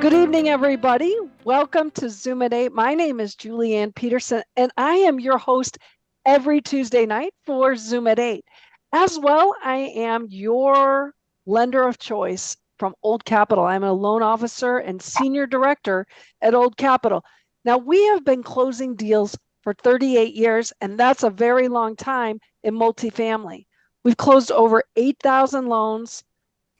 Good evening, everybody. Welcome to Zoom at 8. My name is Julianne Peterson, and I am your host every Tuesday night for Zoom at 8. As well, I am your lender of choice from Old Capital. I'm a loan officer and senior director at Old Capital. Now, we have been closing deals for 38 years, and that's a very long time in multifamily. We've closed over 8,000 loans.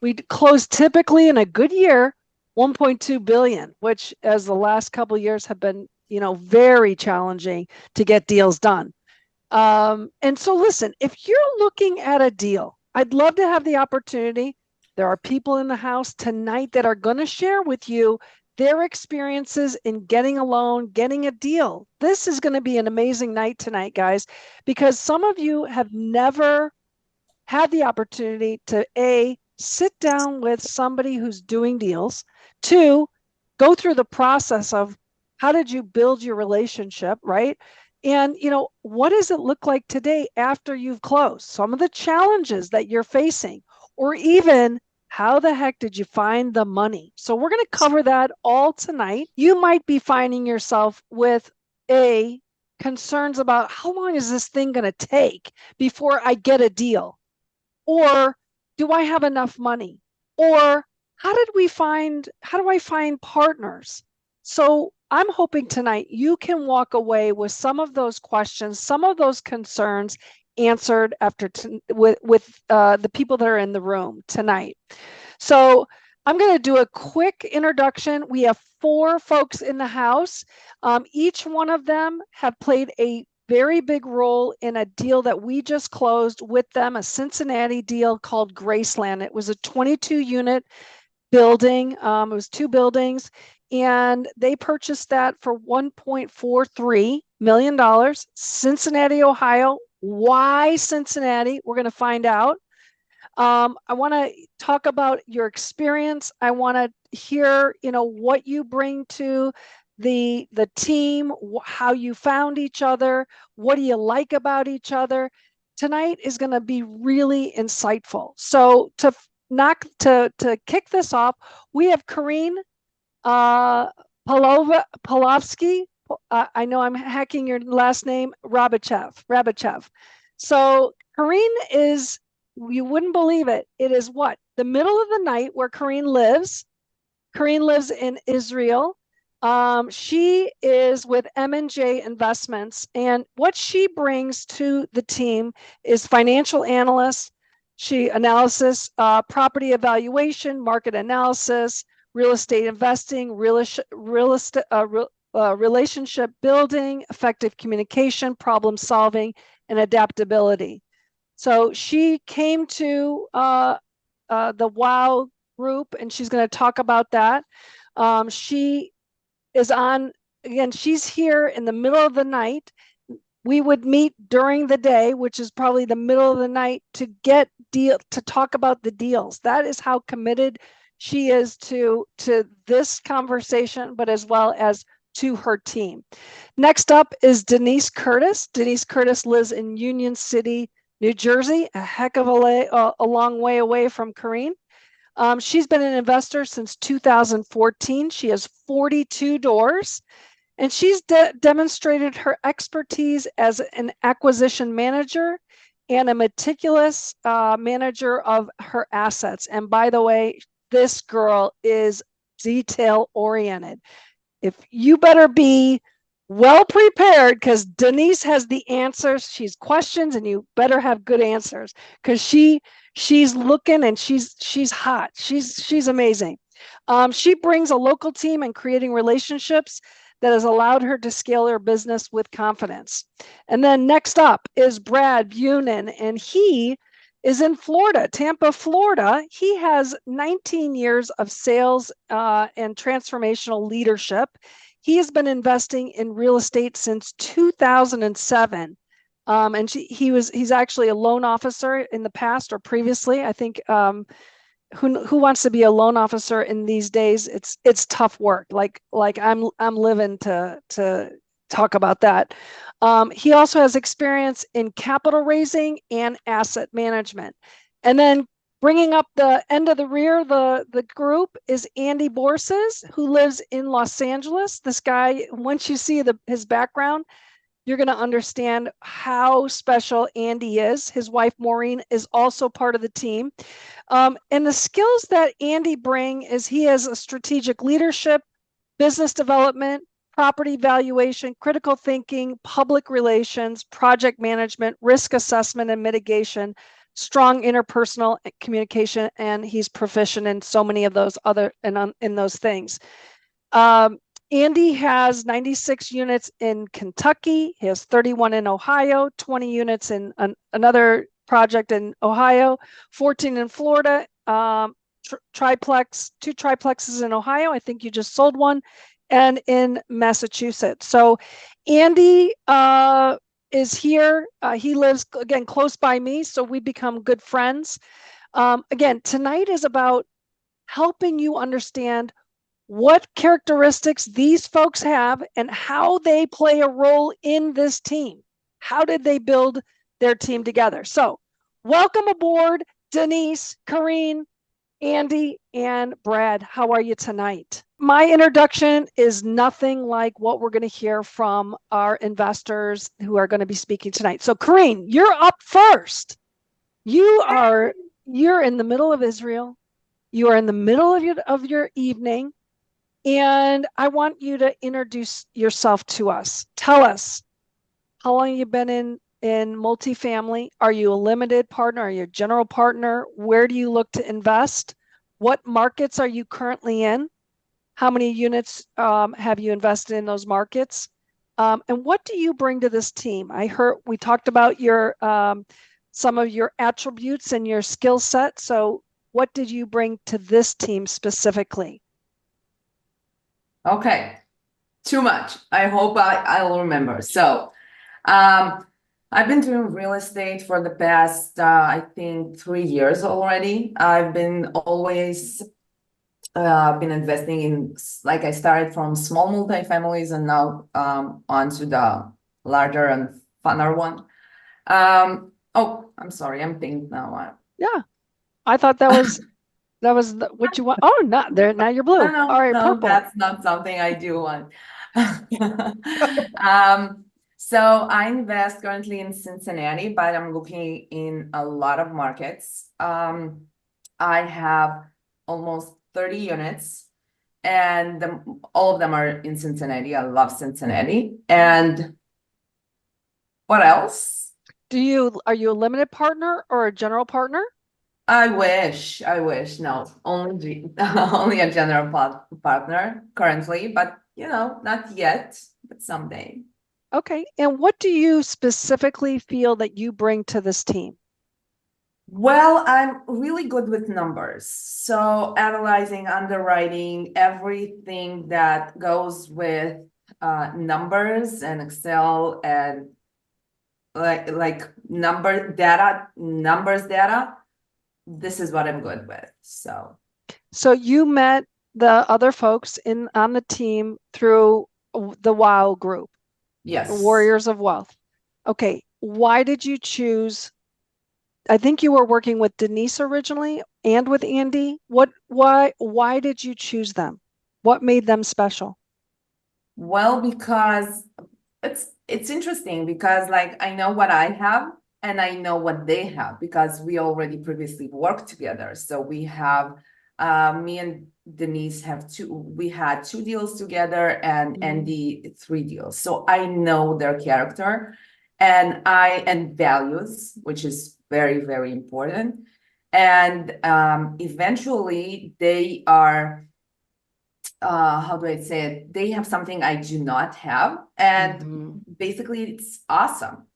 We close typically in a good year 1.2 billion, which as the last couple of years have been, very challenging to get deals done. And so listen, if you're looking at a deal, I'd love to have the opportunity. There are people in the house tonight that are going to share with you their experiences in getting a loan, getting a deal. This is going to be an amazing night tonight, guys, because some of you have never had the opportunity to sit down with somebody who's doing deals. 2, go through the process of how did you build your relationship, right? And, what does it look like today after you've closed? Some of the challenges that you're facing, or even how the heck did you find the money? So we're going to cover that all tonight. You might be finding yourself with concerns about how long is this thing going to take before I get a deal? Or do I have enough money? Or how do I find partners? So I'm hoping tonight you can walk away with some of those questions, some of those concerns answered with the people that are in the room tonight. So I'm going to do a quick introduction. We have 4 folks in the house. Each one of them have played a very big role in a deal that we just closed with them, a Cincinnati deal called Graceland. It was a 22-unit building. It was 2 buildings, and they purchased that for $1.43 million. Cincinnati, Ohio. Why Cincinnati? We're going to find out. I want to talk about your experience. I want to hear, what you bring to the team, how you found each other, what do you like about each other. Tonight is going to be really insightful. So to kick this off, we have Karin Povolozki. I know I'm hacking your last name, Rabichev. So Karin is, you wouldn't believe it. It is what? The middle of the night where Karin lives. Karin lives in Israel. She is with M&J Investments, and what she brings to the team is financial analysis, property evaluation, market analysis, real estate investing, relationship building, effective communication, problem solving, and adaptability. So she came to the WOW group, and she's going to talk about that. She is on, again, she's here in the middle of the night. We would meet during the day, which is probably the middle of the night, to talk about the deals. That is how committed she is to this conversation, but as well as to her team. Next up is Denise Curtis. Denise Curtis lives in Union City, New Jersey, a heck of a long way away from Karin. She's been an investor since 2014. She has 42 doors, and she's demonstrated her expertise as an acquisition manager and a meticulous manager of her assets. And by the way, this girl is detail-oriented. If you better be well prepared, because Denise has the answers. She's questions, and you better have good answers, because she's looking, and she's hot. She's amazing. She brings a local team and creating relationships that has allowed her to scale her business with confidence. And then next up is Brad Bunin, and he is in Florida, Tampa, Florida. He has 19 years of sales and transformational leadership. He has been investing in real estate since 2007. And he's actually a loan officer in the past or previously. I think who wants to be a loan officer in these days? It's tough work. Like I'm living to talk about that. He also has experience in capital raising and asset management. And then Bringing up the end of the rear, the group is Andy Borses, who lives in Los Angeles. This guy, once you see his background, you're going to understand how special Andy is. His wife, Maureen, is also part of the team. And the skills that Andy brings is he has a strategic leadership, business development, property valuation, critical thinking, public relations, project management, risk assessment and mitigation, strong interpersonal communication, and he's proficient in so many of those in those things. Andy has 96 units in Kentucky. He has 31 in Ohio, 20 units in another project in Ohio, 14 in Florida, triplex, 2 triplexes in Ohio. I think you just sold one, and in Massachusetts. So Andy is here. He lives, again, close by me, so we become good friends. Again, tonight is about helping you understand what characteristics these folks have and how they play a role in this team. How did they build their team together? So welcome aboard, Denise, Karin, Andy, and Brad. How are you tonight? My introduction is nothing like what we're going to hear from our investors who are going to be speaking tonight. So Karin, you're up first. You're in the middle of Israel. You are in the middle of your evening. And I want you to introduce yourself to us. Tell us, how long you've been in multifamily? Are you a limited partner? Are you a general partner? Where do you look to invest? What markets are you currently in? How many units have you invested in those markets? And what do you bring to this team? I heard we talked about your some of your attributes and your skill set. So what did you bring to this team specifically? Okay, too much. I hope I'll remember. So, I've been doing real estate for the past, I think 3 years already. I've been always been investing in, like, I started from small multifamilies and now onto the larger and funner one. Oh, I'm sorry, I'm pink now. Yeah, I thought that was what you want. Oh, not there. Now you're blue. No, All right, no, purple. that's not something I do want. So I invest currently in Cincinnati, but I'm looking in a lot of markets. I have almost 30 units, and all of them are in Cincinnati. I love Cincinnati. And what else? Are you a limited partner or a general partner? I wish. No, only only a general partner currently, but not yet, but someday. Okay. And what do you specifically feel that you bring to this team? Well, I'm really good with numbers. So analyzing, underwriting, everything that goes with numbers and Excel and like numbers data. This is what I'm good with. So you met the other folks on the team through the WOW group, yes. Warriors of Wealth. Okay. Why did you choose? I think you were working with Denise originally and with Andy. Why did you choose them? What made them special? Well, because it's interesting because, like, I know what I have and I know what they have because we already previously worked together. So we have me and Denise we had 2 deals together and Andy 3 deals. So I know their character and values, which is very, very important. And eventually they are how do I say it? They have something I do not have. And basically it's awesome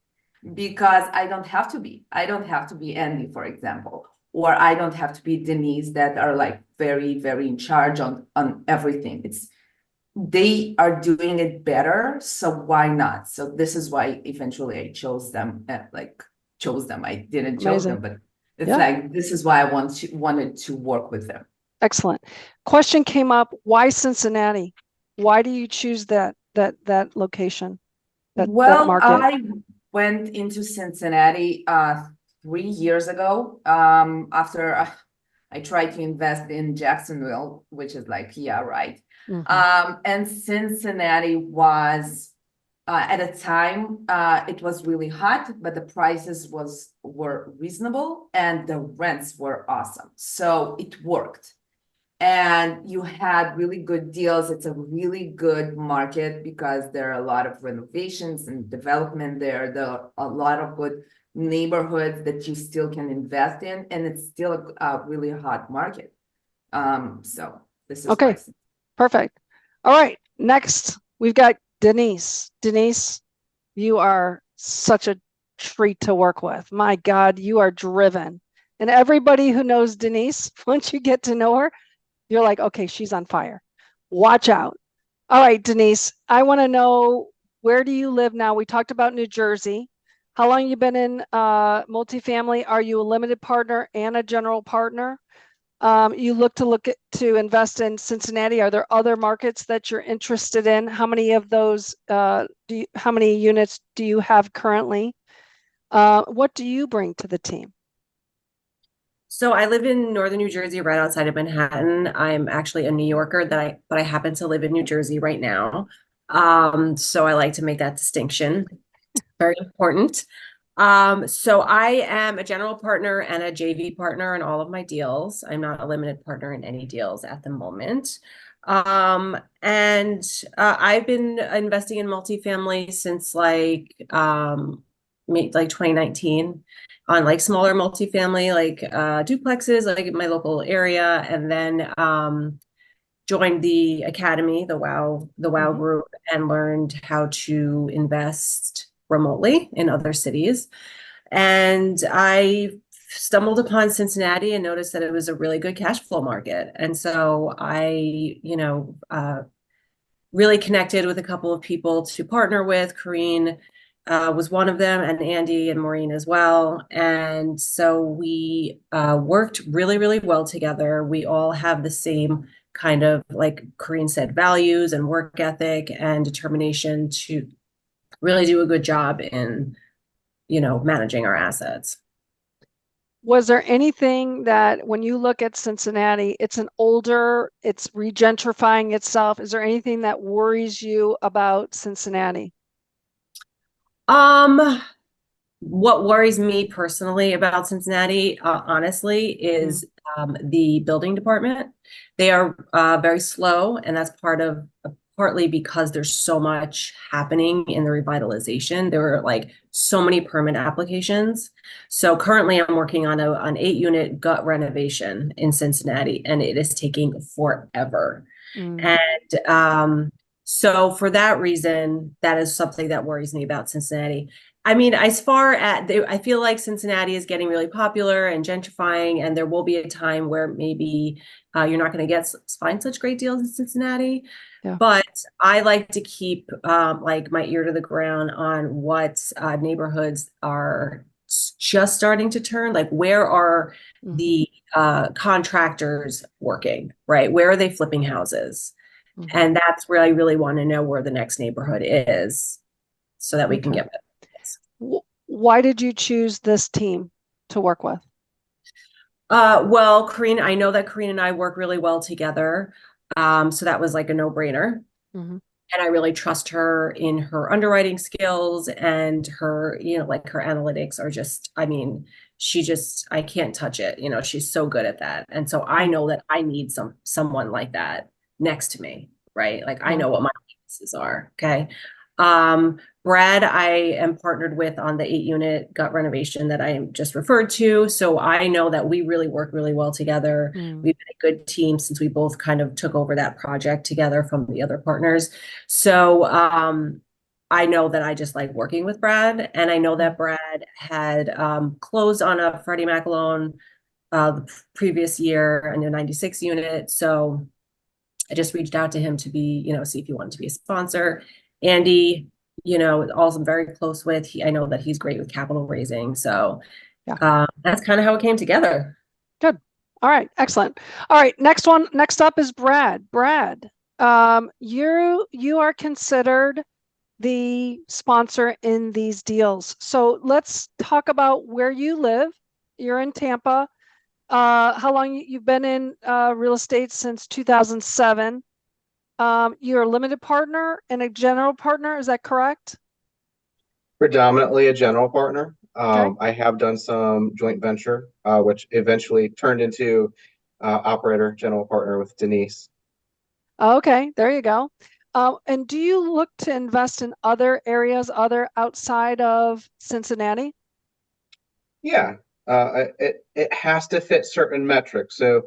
because I don't have to be Andy, for example, or I don't have to be Denise, that are like very, very in charge on everything. They are doing it better. So why not? So this is why eventually I chose them. I didn't choose them, but it's like, this is why I wanted to work with them. Excellent. Question came up, why Cincinnati? Why do you choose that location? Well, I went into Cincinnati 3 years ago, after I tried to invest in Jacksonville, which is like, yeah, right. And Cincinnati was at a time it was really hot, but the prices were reasonable and the rents were awesome. So it worked. And you had really good deals. It's a really good market because there are a lot of renovations and development there. There are a lot of good neighborhoods that you still can invest in, and it's still a really hot market. So this is okay, why. perfect. All right, next we've got Denise. Denise, you are such a treat to work with. My God, you are driven. And everybody who knows Denise, once you get to know her, you're like, okay, she's on fire. Watch out. All right, Denise, I want to know, where do you live now? We talked about New Jersey. How long you been in multifamily? Are you a limited partner and a general partner? You look to invest in Cincinnati. Are there other markets that you're interested in? How many of those how many units do you have currently? What do you bring to the team? So I live in northern New Jersey, right outside of Manhattan. I'm actually a New Yorker but I happen to live in New Jersey right now. So I like to make that distinction. Very important. So I am a general partner and a JV partner in all of my deals. I'm not a limited partner in any deals at the moment. And I've been investing in multifamily since like 2019 on like smaller multifamily, like duplexes, like in my local area, and then joined the academy, the WOW group, and learned how to invest remotely in other cities. And I stumbled upon Cincinnati and noticed that it was a really good cash flow market. And so I, really connected with a couple of people to partner with. Karin was one of them, and Andy and Maureen as well. And so we worked really, really well together. We all have the same kind of, like Karin said, values and work ethic and determination to really do a good job in, managing our assets. Was there anything that, when you look at Cincinnati, it's regentrifying itself. Is there anything that worries you about Cincinnati? What worries me personally about Cincinnati, honestly, is the building department. They are very slow, and that's partly because there's so much happening in the revitalization. There are like so many permit applications. So currently I'm working on an 8-unit gut renovation in Cincinnati, and it is taking forever. And so for that reason, that is something that worries me about Cincinnati. I mean, as far as I feel like Cincinnati is getting really popular and gentrifying, and there will be a time where maybe you're not going to find such great deals in Cincinnati. Yeah. But I like to keep like my ear to the ground on what neighborhoods are just starting to turn. Like, where are the contractors working, right? Where are they flipping houses? And that's where I really want to know where the next neighborhood is, so that we can get better. Why did you choose this team to work with? Well, Karin, I know that Karin and I work really well together. So that was like a no-brainer. And I really trust her in her underwriting skills, and her, like her analytics are just, I mean, I can't touch it. She's so good at that. And so I know that I need someone like that next to me, right? Like, I know what my weaknesses are. Okay. Brad, I am partnered with on the 8-unit gut renovation that I just referred to. So I know that we really work really well together. We've been a good team since we both kind of took over that project together from the other partners. So I know that I just like working with Brad, and I know that Brad had closed on a Freddie Mac loan the previous year in a 96 unit. So I just reached out to him to be, see if he wanted to be a sponsor. Andy, also I'm very close with. I know that he's great with capital raising. So that's kind of how it came together. Good. All right. Excellent. All right. Next up is Brad. Brad, you are considered the sponsor in these deals. So let's talk about where you live. You're in Tampa. How long you've been in real estate? Since 2007. You're a limited partner and a general partner. Is that correct? Predominantly a general partner. Okay. I have done some joint venture, which eventually turned into operator general partner with Denise. Okay, there you go. And do you look to invest in other areas, other outside of Cincinnati? Yeah, it has to fit certain metrics. So,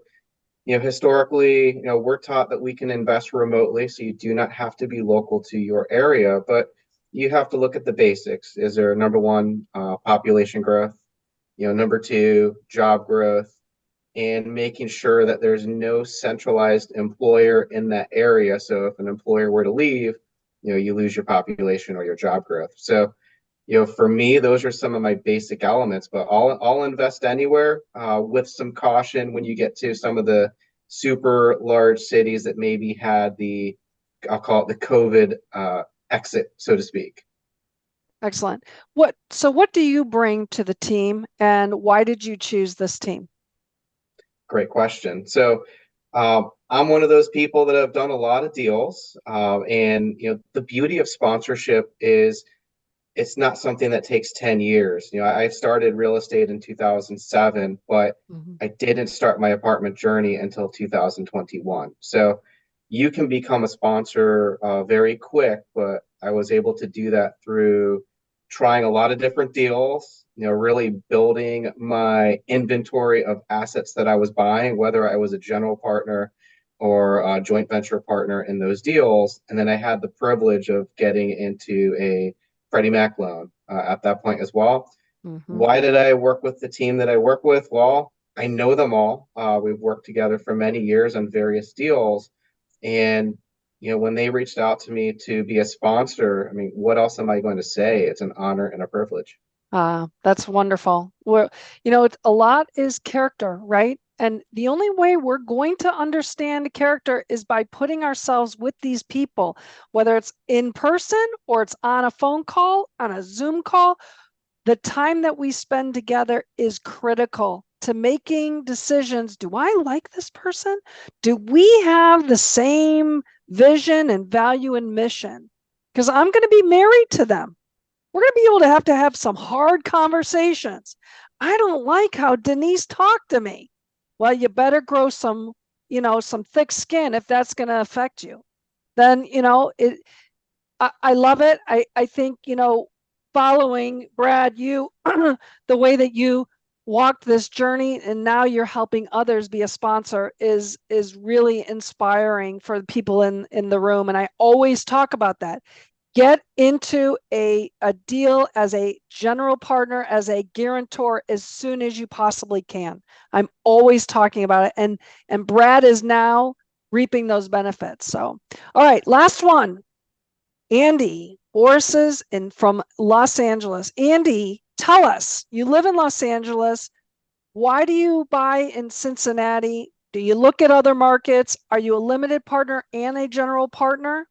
historically, we're taught that we can invest remotely, so you do not have to be local to your area, but you have to look at the basics. Is there number one, population growth? Number two, job growth, and making sure that there's no centralized employer in that area. So if an employer were to leave, you lose your population or your job growth. So, for me, those are some of my basic elements, but I'll invest anywhere with some caution when you get to some of the super large cities that maybe had I'll call it the COVID exit, so to speak. Excellent. So what do you bring to the team and why did you choose this team? Great question. So I'm one of those people that have done a lot of deals, and the beauty of sponsorship is it's not something that takes 10 years. I started real estate in 2007, but I didn't start my apartment journey until 2021. So you can become a sponsor very quick, but I was able to do that through trying a lot of different deals, really building my inventory of assets that I was buying, whether I was a general partner or a joint venture partner in those deals. And then I had the privilege of getting into a Freddie Mac loan at that point as well. Why did I work with the team that I work with? Well, I know them all. We've worked together for many years on various deals. And, when they reached out to me to be a sponsor, I mean, what else am I going to say? It's an honor and a privilege. That's wonderful. A lot is character, right? And the only way we're going to understand character is by putting ourselves with these people, whether it's in person or it's on a phone call, on a Zoom call. The time that we spend together is critical to making decisions. Do I like this person? Do we have the same vision and value and mission? Because I'm going to be married to them. We're going to be able to have some hard conversations. I don't like how Denise talked to me. Well, you better grow some thick skin if that's going to affect you. Then, I love it. I think, following Brad, you, the way that you walked this journey and now you're helping others be a sponsor is really inspiring for the people in the room. And I always talk about that. Get into a deal as a general partner, as a guarantor as soon as you possibly can. I'm always talking about it. And Brad is now reaping those benefits. So, all right, last one. Andy, Borses from Los Angeles. Andy, tell us, you live in Los Angeles. Why do you buy in Cincinnati? Do you look at other markets? Are you a limited partner and a general partner?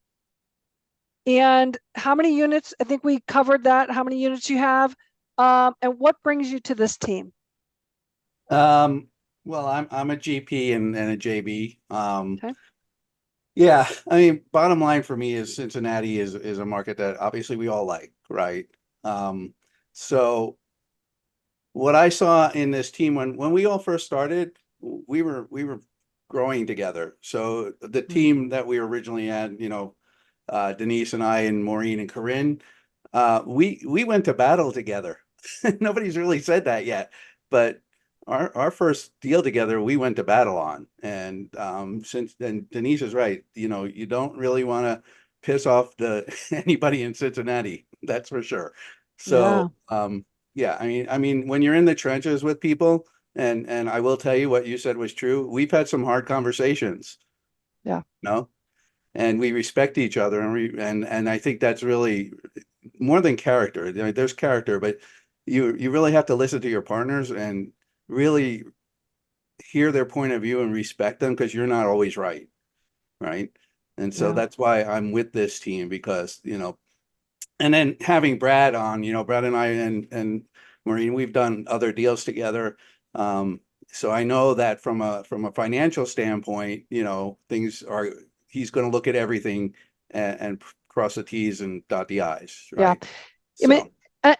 And how many units? I think we covered that. How many units you have? And what brings you to this team? Well, I'm a GP and a JB. Okay. Yeah, I mean, bottom line for me is Cincinnati is a market that obviously we all like, right? So what I saw in this team when we all first started, we were growing together. So the team that we originally had, Denise and I and Maureen and Karin, we went to battle together. Nobody's really said that yet, but our first deal together, we went to battle on. And since then, Denise is right. You don't really want to piss off anybody in Cincinnati. That's for sure. So yeah, I mean, when you're in the trenches with people, and I will tell you what you said was true. We've had some hard conversations. Yeah. No, and we respect each other, and I think that's really more than character. There's character, but you really have to listen to your partners and really hear their point of view and respect them because you're not always right. And so that's why I'm with this team because, And then having Brad on, Brad and I and Maureen, we've done other deals together. So I know that from a financial standpoint, he's going to look at everything and cross the T's and dot the I's, right? Yeah. I mean,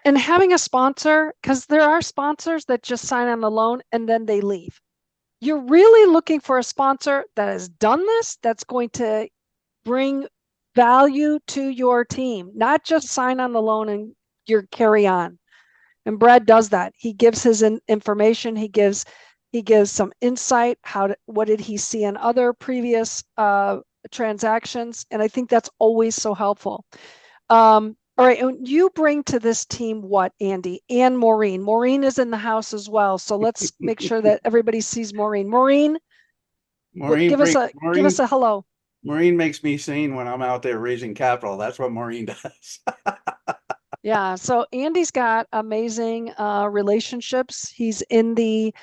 and having a sponsor, because there are sponsors that just sign on the loan and then they leave. You're really looking for a sponsor that has done this, that's going to bring value to your team, not just sign on the loan and you carry on. And Brad does that. He gives his information. He gives some insight. What did he see in other previous transactions? And I think that's always so helpful. All right, and you bring to this team what, Andy? And Maureen. Maureen is in the house as well. So let's make sure that everybody sees Maureen. Maureen, give us a hello. Maureen makes me sane when I'm out there raising capital. That's what Maureen does. Yeah, so Andy's got amazing relationships. He's in the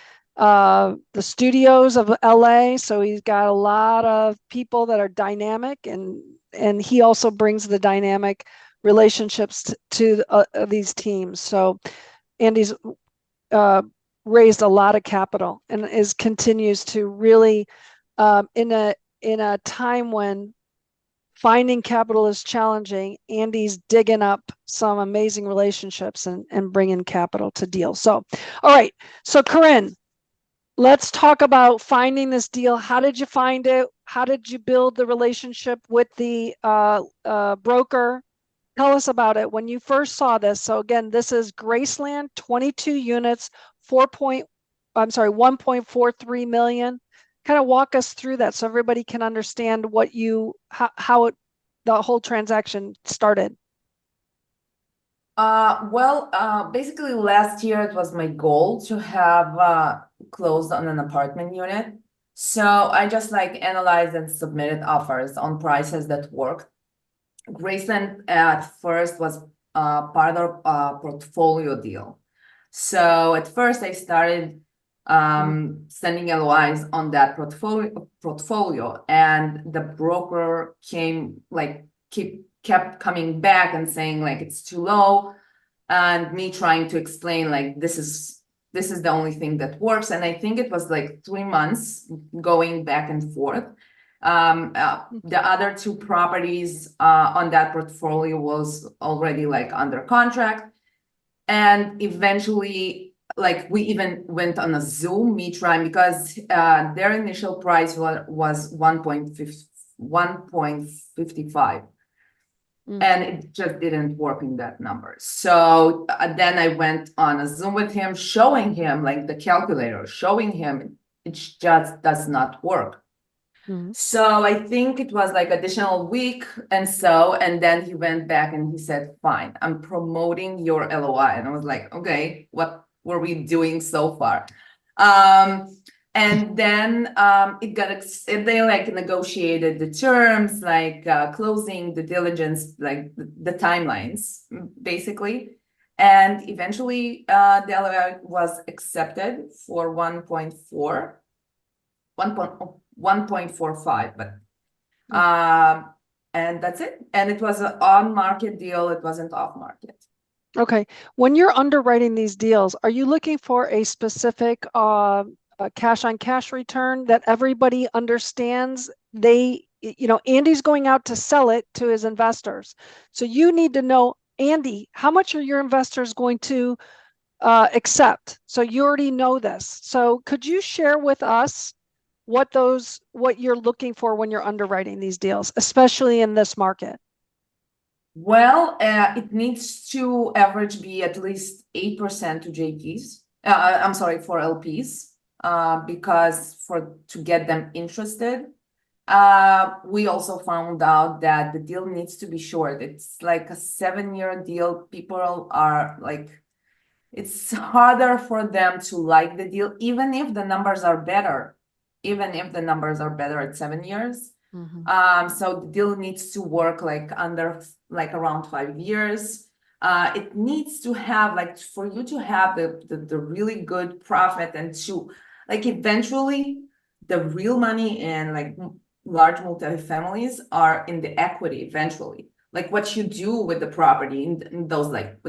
studios of LA, so he's got a lot of people that are dynamic, and he also brings the dynamic relationships to these teams. So Andy's raised a lot of capital and continues to really in a time when finding capital is challenging, Andy's digging up some amazing relationships and bringing capital to deals. So, all right. So Karin, let's talk about finding this deal. How did you find it? How did you build the relationship with the broker? Tell us about it when you first saw this. So again, this is Graceland, 22 units, 1.43 million. Kind of walk us through that so everybody can understand how the whole transaction started. Basically last year it was my goal to have closed on an apartment unit. So I just analyzed and submitted offers on prices that worked. Graceland at first was part of our portfolio deal. So at first I started sending LOIs on that portfolio, and the broker kept coming back and saying it's too low, and me trying to explain this is the only thing that works. And I think it was 3 months going back and forth. The other 2 properties on that portfolio was already under contract, and eventually we even went on a Zoom, me trying, because their initial price was 1.55, and it just didn't work in that number. So then I went on a Zoom with him, showing him the calculator, showing him it just does not work. So I think it was additional week, and then he went back and he said, fine, I'm promoting your LOI. And I was like, okay, what were we doing so far? And then they negotiated the terms, closing, the diligence, the timelines, basically. And eventually the LOI was accepted for 1.45, but and that's it. And it was an on-market deal. It wasn't off-market. Okay. When you're underwriting these deals, are you looking for a specific cash-on-cash return that everybody understands? Andy's going out to sell it to his investors. So you need to know, Andy, how much are your investors going to accept? So you already know this. So could you share with us what you're looking for when you're underwriting these deals, especially in this market? Well, it needs to average be at least 8% to JPs. I'm sorry, for LPs, because to get them interested. We also found out that the deal needs to be short. It's a 7-year deal. People are it's harder for them to like the deal, even if the numbers are better. Even if the numbers are better at 7 years. So the deal needs to work under around 5 years. It needs to have for you to have the really good profit, and to eventually the real money in large multifamilies are in the equity eventually. like what you do with the property in those like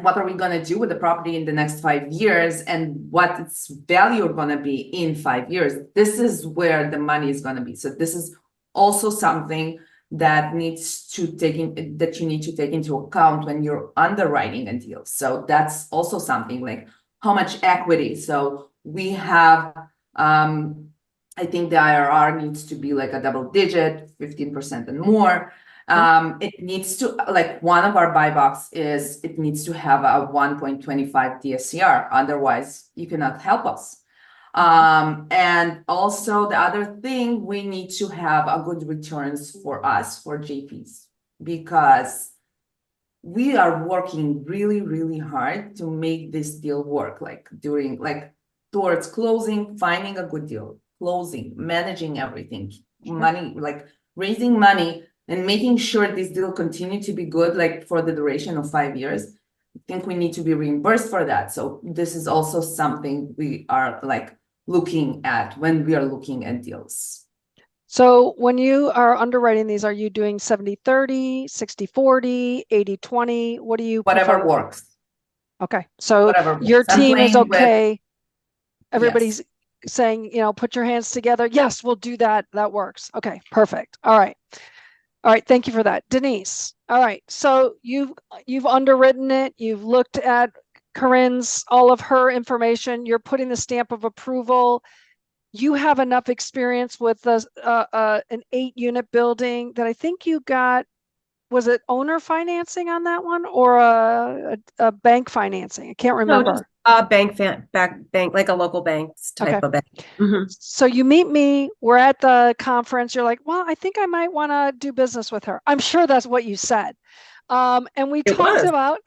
what are we going to do with the property in the next 5 years and what its value going to be in 5 years. This is where the money is going to be. So this is also something that you need to take into account when you're underwriting a deal. So that's also something like how much equity. So we have, I think the IRR needs to be like a double digit, 15% and more. It needs to, like, one of our buy box is it needs to have a 1.25 DSCR. Otherwise, you cannot help us. And also the other thing, we need to have a good returns for us, for JPs, because we are working really, really hard to make this deal work, like towards closing, finding a good deal, closing, managing everything, money, like raising money and making sure this deal continue to be good, like for the duration of 5 years. I think we need to be reimbursed for that. So this is also something we are like looking at when we are looking at deals. So when you are underwriting these, are you doing 70-30, 60-40, 80-20? What do you Whatever prefer? works. Okay. So Whatever your works. I'm team is playing with- okay. Everybody's Yes. saying, put your hands together. Yes, we'll do that. That works. Okay, perfect. All right. All right, thank you for that. Denise. All right. So you've underwritten it. You've looked at Karin's, all of her information. You're putting the stamp of approval. You have enough experience with an 8-unit building that I think you got. Was it owner financing on that one or a bank financing? I can't remember. No, just bank, like a local bank's type of bank. So you meet me, we're at the conference. You're like, well, I think I might want to do business with her. I'm sure that's what you said. And we talked about,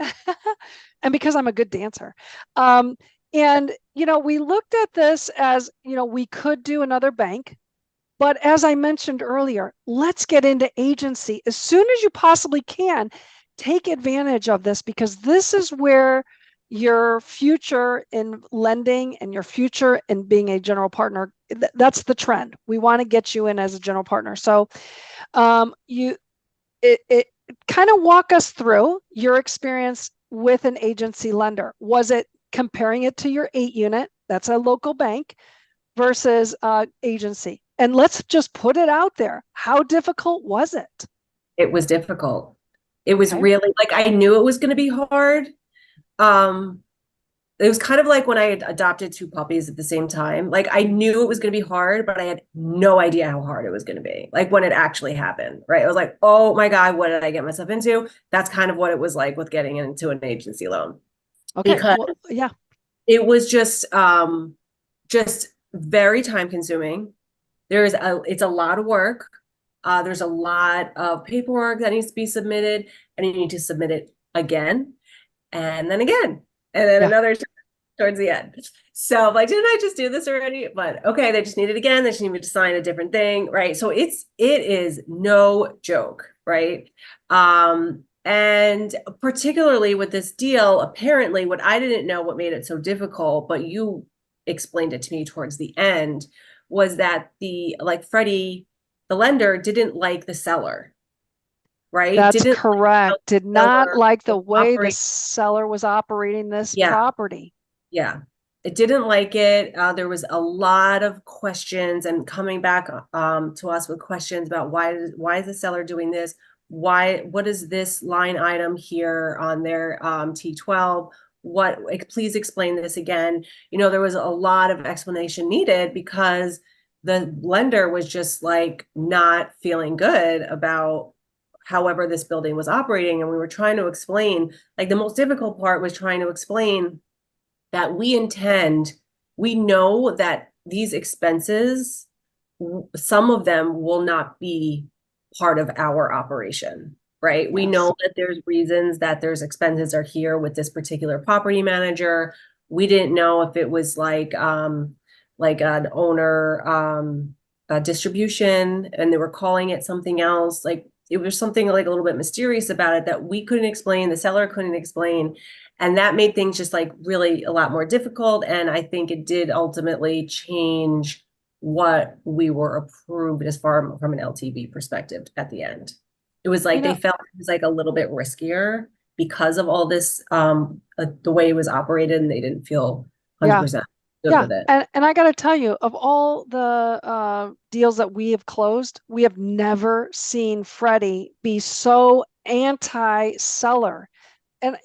and because I'm a good dancer, and, we looked at this as, we could do another bank. But as I mentioned earlier, let's get into agency as soon as you possibly can. Take advantage of this, because this is where your future in lending and your future in being a general partner, that's the trend. We want to get you in as a general partner. So it kind of walk us through your experience with an agency lender. Was it comparing it to your 8-unit, that's a local bank, versus agency? And let's just put it out there. How difficult was it? It was difficult. It was really, like, I knew it was going to be hard. It was kind of like when I had adopted 2 puppies at the same time. Like, I knew it was going to be hard, but I had no idea how hard it was going to be. Like, when it actually happened, right? I was like, oh my God, what did I get myself into? That's kind of what it was like with getting into an agency loan. Okay. Because yeah, it was just very time consuming. It's a lot of work. There's a lot of paperwork that needs to be submitted, and you need to submit it again, and then again, and then another towards the end. So like, didn't I just do this already? But okay, they just need it again. They just need me to sign a different thing, right? So it is no joke, right? And particularly with this deal, apparently what I didn't know what made it so difficult, but you explained it to me towards the end, was that Freddie, the lender, didn't like the seller, right? That's correct. Did not like the way the seller was operating this property. Yeah. It didn't like it. There was a lot of questions and coming back to us with questions about why is the seller doing this? What is this line item here on their T12? Please explain this again. There was a lot of explanation needed because the lender was just like not feeling good about however this building was operating. And we were trying to explain, like, the most difficult part was trying to explain that we know that these expenses, some of them will not be part of our operation, right? Yes. We know that there's reasons that there's expenses are here with this particular property manager. We didn't know if it was like an owner distribution and they were calling it something else. Like, it was something like a little bit mysterious about it that we couldn't explain, the seller couldn't explain. And that made things just like really a lot more difficult. And I think it did ultimately change what we were approved as far from an LTV perspective at the end. It was like You know- they felt it was like a little bit riskier because of all this, the way it was operated, and they didn't feel 100% good Yeah, with it. and I got to tell you, of all the deals that we have closed, we have never seen Freddie be so anti-seller. And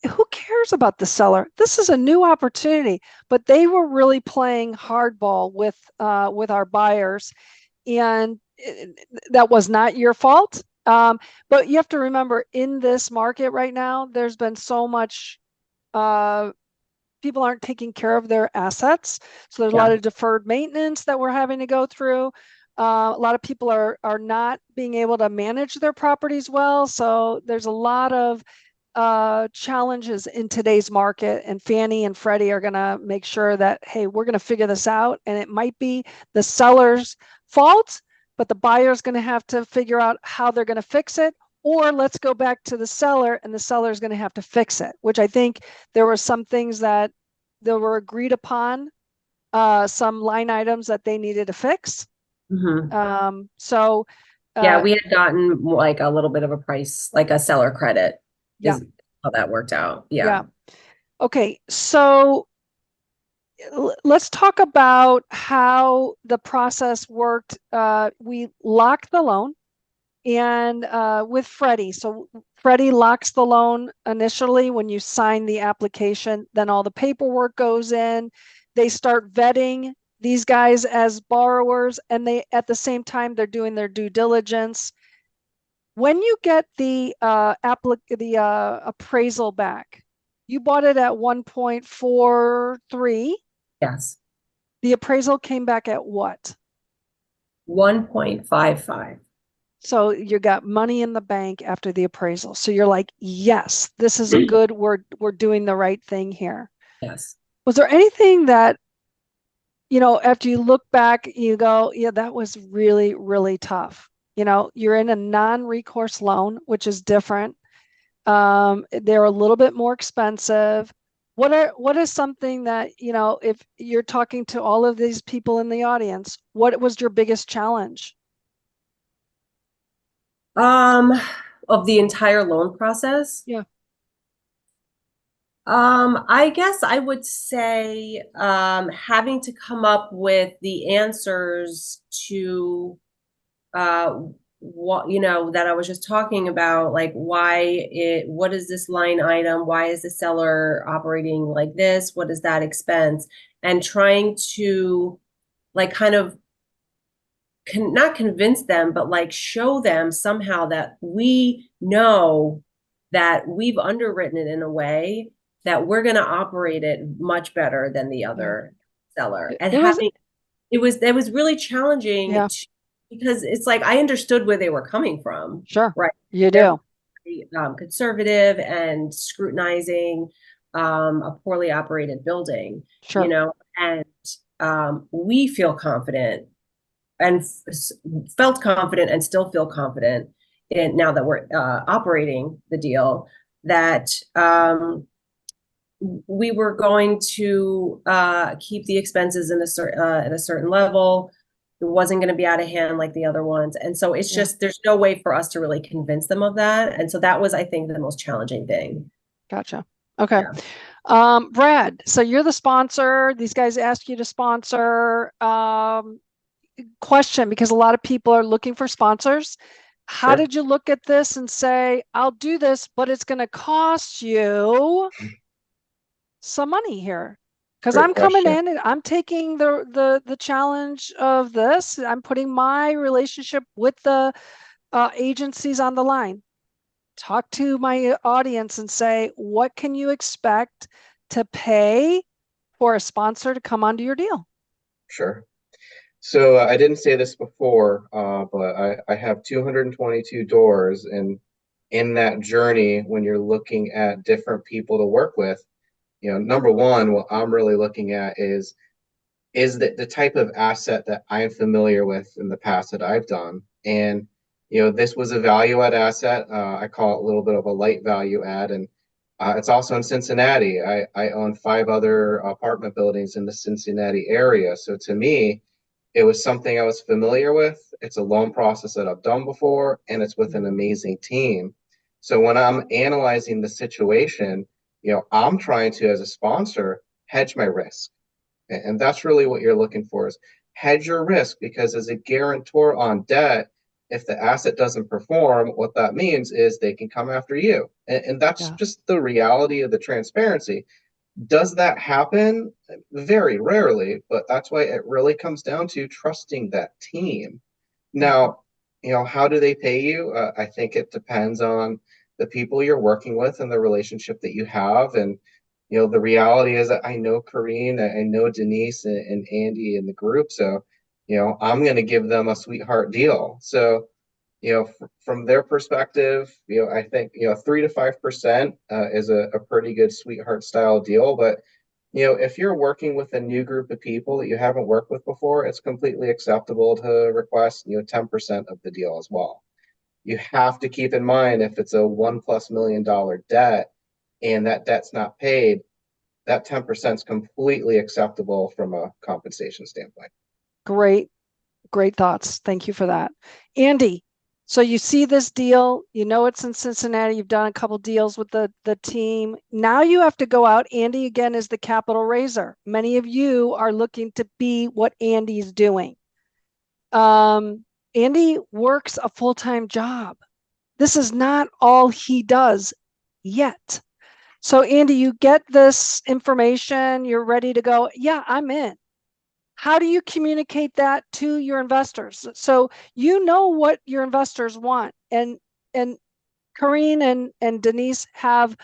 who cares about the seller? This is a new opportunity, but they were really playing hardball with our buyers, and that was not your fault. But you have to remember, in this market right now, there's been so much. People aren't taking care of their assets, so there's a lot of deferred maintenance that we're having to go through. A lot of people are not being able to manage their properties well, so there's a lot of challenges in today's market, and Fannie and Freddie are going to make sure that, hey, we're going to figure this out, and it might be the seller's fault, but the buyer's going to have to figure out how they're going to fix it, or let's go back to the seller, and the seller is going to have to fix it, which I think there were some things that were agreed upon, some line items that they needed to fix. So yeah, we had gotten like a little bit of a price, like a seller credit. Yeah. Is how that worked out. Yeah. Okay. So let's talk about how the process worked. We locked the loan, and with Freddie. So Freddie locks the loan initially when you sign the application, then all the paperwork goes in. They start vetting these guys as borrowers, and they, at the same time, they're doing their due diligence. When you get the appraisal back, you bought it at 1.43. Yes. The appraisal came back at what? 1.55. So you got money in the bank after the appraisal. So you're like, yes, this is a good, we're doing the right thing here. Yes. Was there anything that, after you look back, you go, yeah, that was really, really tough. You're in a non-recourse loan, which is different. They're a little bit more expensive. What is something that, if you're talking to all of these people in the audience, what was your biggest challenge? Of the entire loan process? Yeah. I guess I would say having to come up with the answers to what that I was just talking about, like what is this line item? Why is the seller operating like this? What is that expense? And trying to like kind of not convince them, but like show them somehow that we know that we've underwritten it in a way that we're going to operate it much better than the other seller. And it was really challenging because it's like I understood where they were coming from. Sure. Right. You do. Conservative and scrutinizing a poorly operated building. Sure. And we feel confident and felt confident and still feel confident in now that we're operating the deal that we were going to keep the expenses in at a certain level. It wasn't going to be out of hand like the other ones. And so it's just, there's no way for us to really convince them of that. And so that was, I think, the most challenging thing. Gotcha. Okay. Yeah. Brad, so you're the sponsor. These guys asked you to sponsor. Question, because a lot of people are looking for sponsors. How did you look at this and say, I'll do this, but it's going to cost you some money here? Because I'm coming in and I'm taking the challenge of this. I'm putting my relationship with the agencies on the line. Talk to my audience and say, what can you expect to pay for a sponsor to come onto your deal? Sure. So I didn't say this before, but I have 222 doors, and in that journey, when you're looking at different people to work with, number one, what I'm really looking at is the type of asset that I'm familiar with in the past that I've done. And, this was a value add asset. I call it a little bit of a light value add. And it's also in Cincinnati. I own 5 other apartment buildings in the Cincinnati area. So to me, It was something I was familiar with. It's a loan process that I've done before, and it's with an amazing team. So when I'm analyzing the situation, I'm trying to, as a sponsor, hedge my risk. And that's really what you're looking for is hedge your risk, because as a guarantor on debt, if the asset doesn't perform, what that means is they can come after you. And that's just the reality of the transparency. Does that happen? Very rarely, but that's why it really comes down to trusting that team. Now, how do they pay you? I think it depends on the people you're working with and the relationship that you have. And, the reality is that I know Karin, I know Denise and Andy in the group. So, I'm going to give them a sweetheart deal. So, from their perspective, I think, 3 to 5% is a pretty good sweetheart style deal. But, if you're working with a new group of people that you haven't worked with before, it's completely acceptable to request, 10% of the deal as well. You have to keep in mind, if it's a $1+ million debt and that debt's not paid, that 10% is completely acceptable from a compensation standpoint. Great thoughts. Thank you for that. Andy, so you see this deal, it's in Cincinnati, you've done a couple deals with the team. Now you have to go out. Andy, again, is the capital raiser. Many of you are looking to be what Andy's doing. Andy works a full-time job. This is not all he does yet. So Andy, you get this information, you're ready to go. Yeah, I'm in. How do you communicate that to your investors? So what your investors want, and Karin and Denise have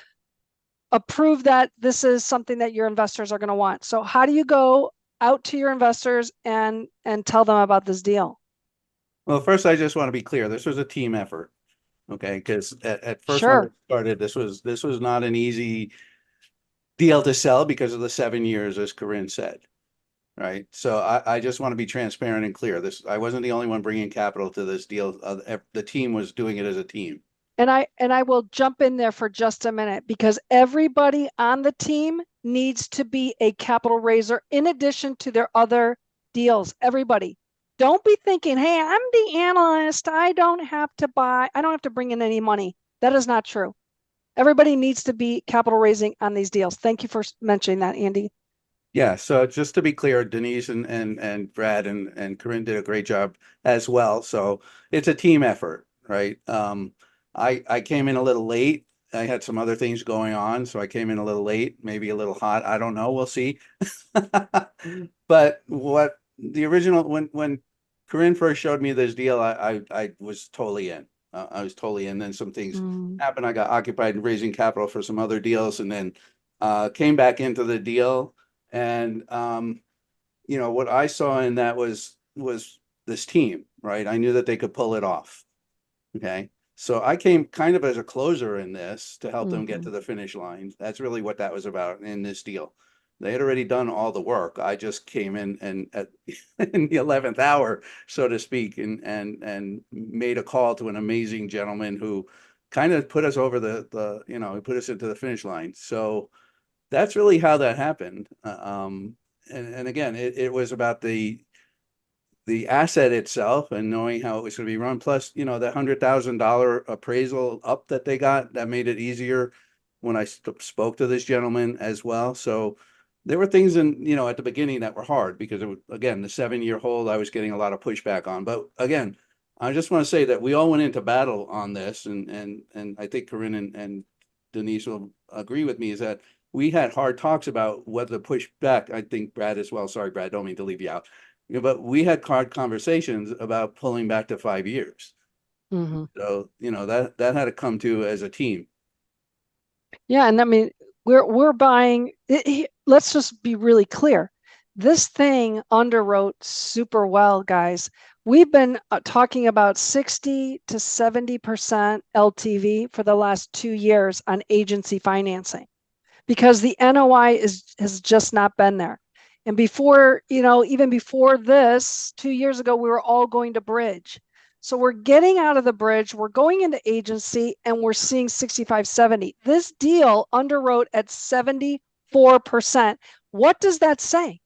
approved that this is something that your investors are going to want. So how do you go out to your investors and tell them about this deal? Well, first, I just want to be clear. This was a team effort. Okay, because at first Sure. when it started, this was not an easy deal to sell because of the 7 years, as Karin said. Right. So I just want to be transparent and clear. I wasn't the only one bringing capital to this deal. The team was doing it as a team. And I will jump in there for just a minute, because everybody on the team needs to be a capital raiser in addition to their other deals. Everybody. Don't be thinking, hey, I'm the analyst. I don't have to bring in any money. That is not true. Everybody needs to be capital raising on these deals. Thank you for mentioning that, Andy. Yeah, so just to be clear, Denise and Brad and Karin did a great job as well. So it's a team effort, right? I came in a little late. I had some other things going on, so I came in a little late, maybe a little hot. I don't know. We'll see. But what the original when Karin first showed me this deal, I was totally in. I was totally in. Then some things happened. I got occupied in raising capital for some other deals, and then came back into the deal. And what I saw in that was this team, right? I knew that they could pull it off. Okay. So I came kind of as a closer in this to help them get to the finish line. That's really what that was about in this deal. They had already done all the work. I just came in and in the 11th hour, so to speak, and made a call to an amazing gentleman who kind of put us over he put us into the finish line. So that's really how that happened. And again, it was about the asset itself and knowing how it was going to be run. Plus, the $100,000 appraisal up that they got, that made it easier when I spoke to this gentleman as well. So there were things at the beginning that were hard because again, the 7-year hold, I was getting a lot of pushback on. But again, I just want to say that we all went into battle on this, and I think Karin and Denise will agree with me, is that we had hard talks about whether to push back. I think Brad as well. Sorry, Brad, don't mean to leave you out. But we had hard conversations about pulling back to 5 years. So, that had to come to as a team. Yeah. And I mean, we're buying, let's just be really clear. This thing underwrote super well, guys. We've been talking about 60 to 70% LTV for the last 2 years on agency financing, because the NOI has just not been there. And before, even before this, 2 years ago, we were all going to bridge. So we're getting out of the bridge, we're going into agency, and we're seeing 65, 70. This deal underwrote at 74%. What does that say?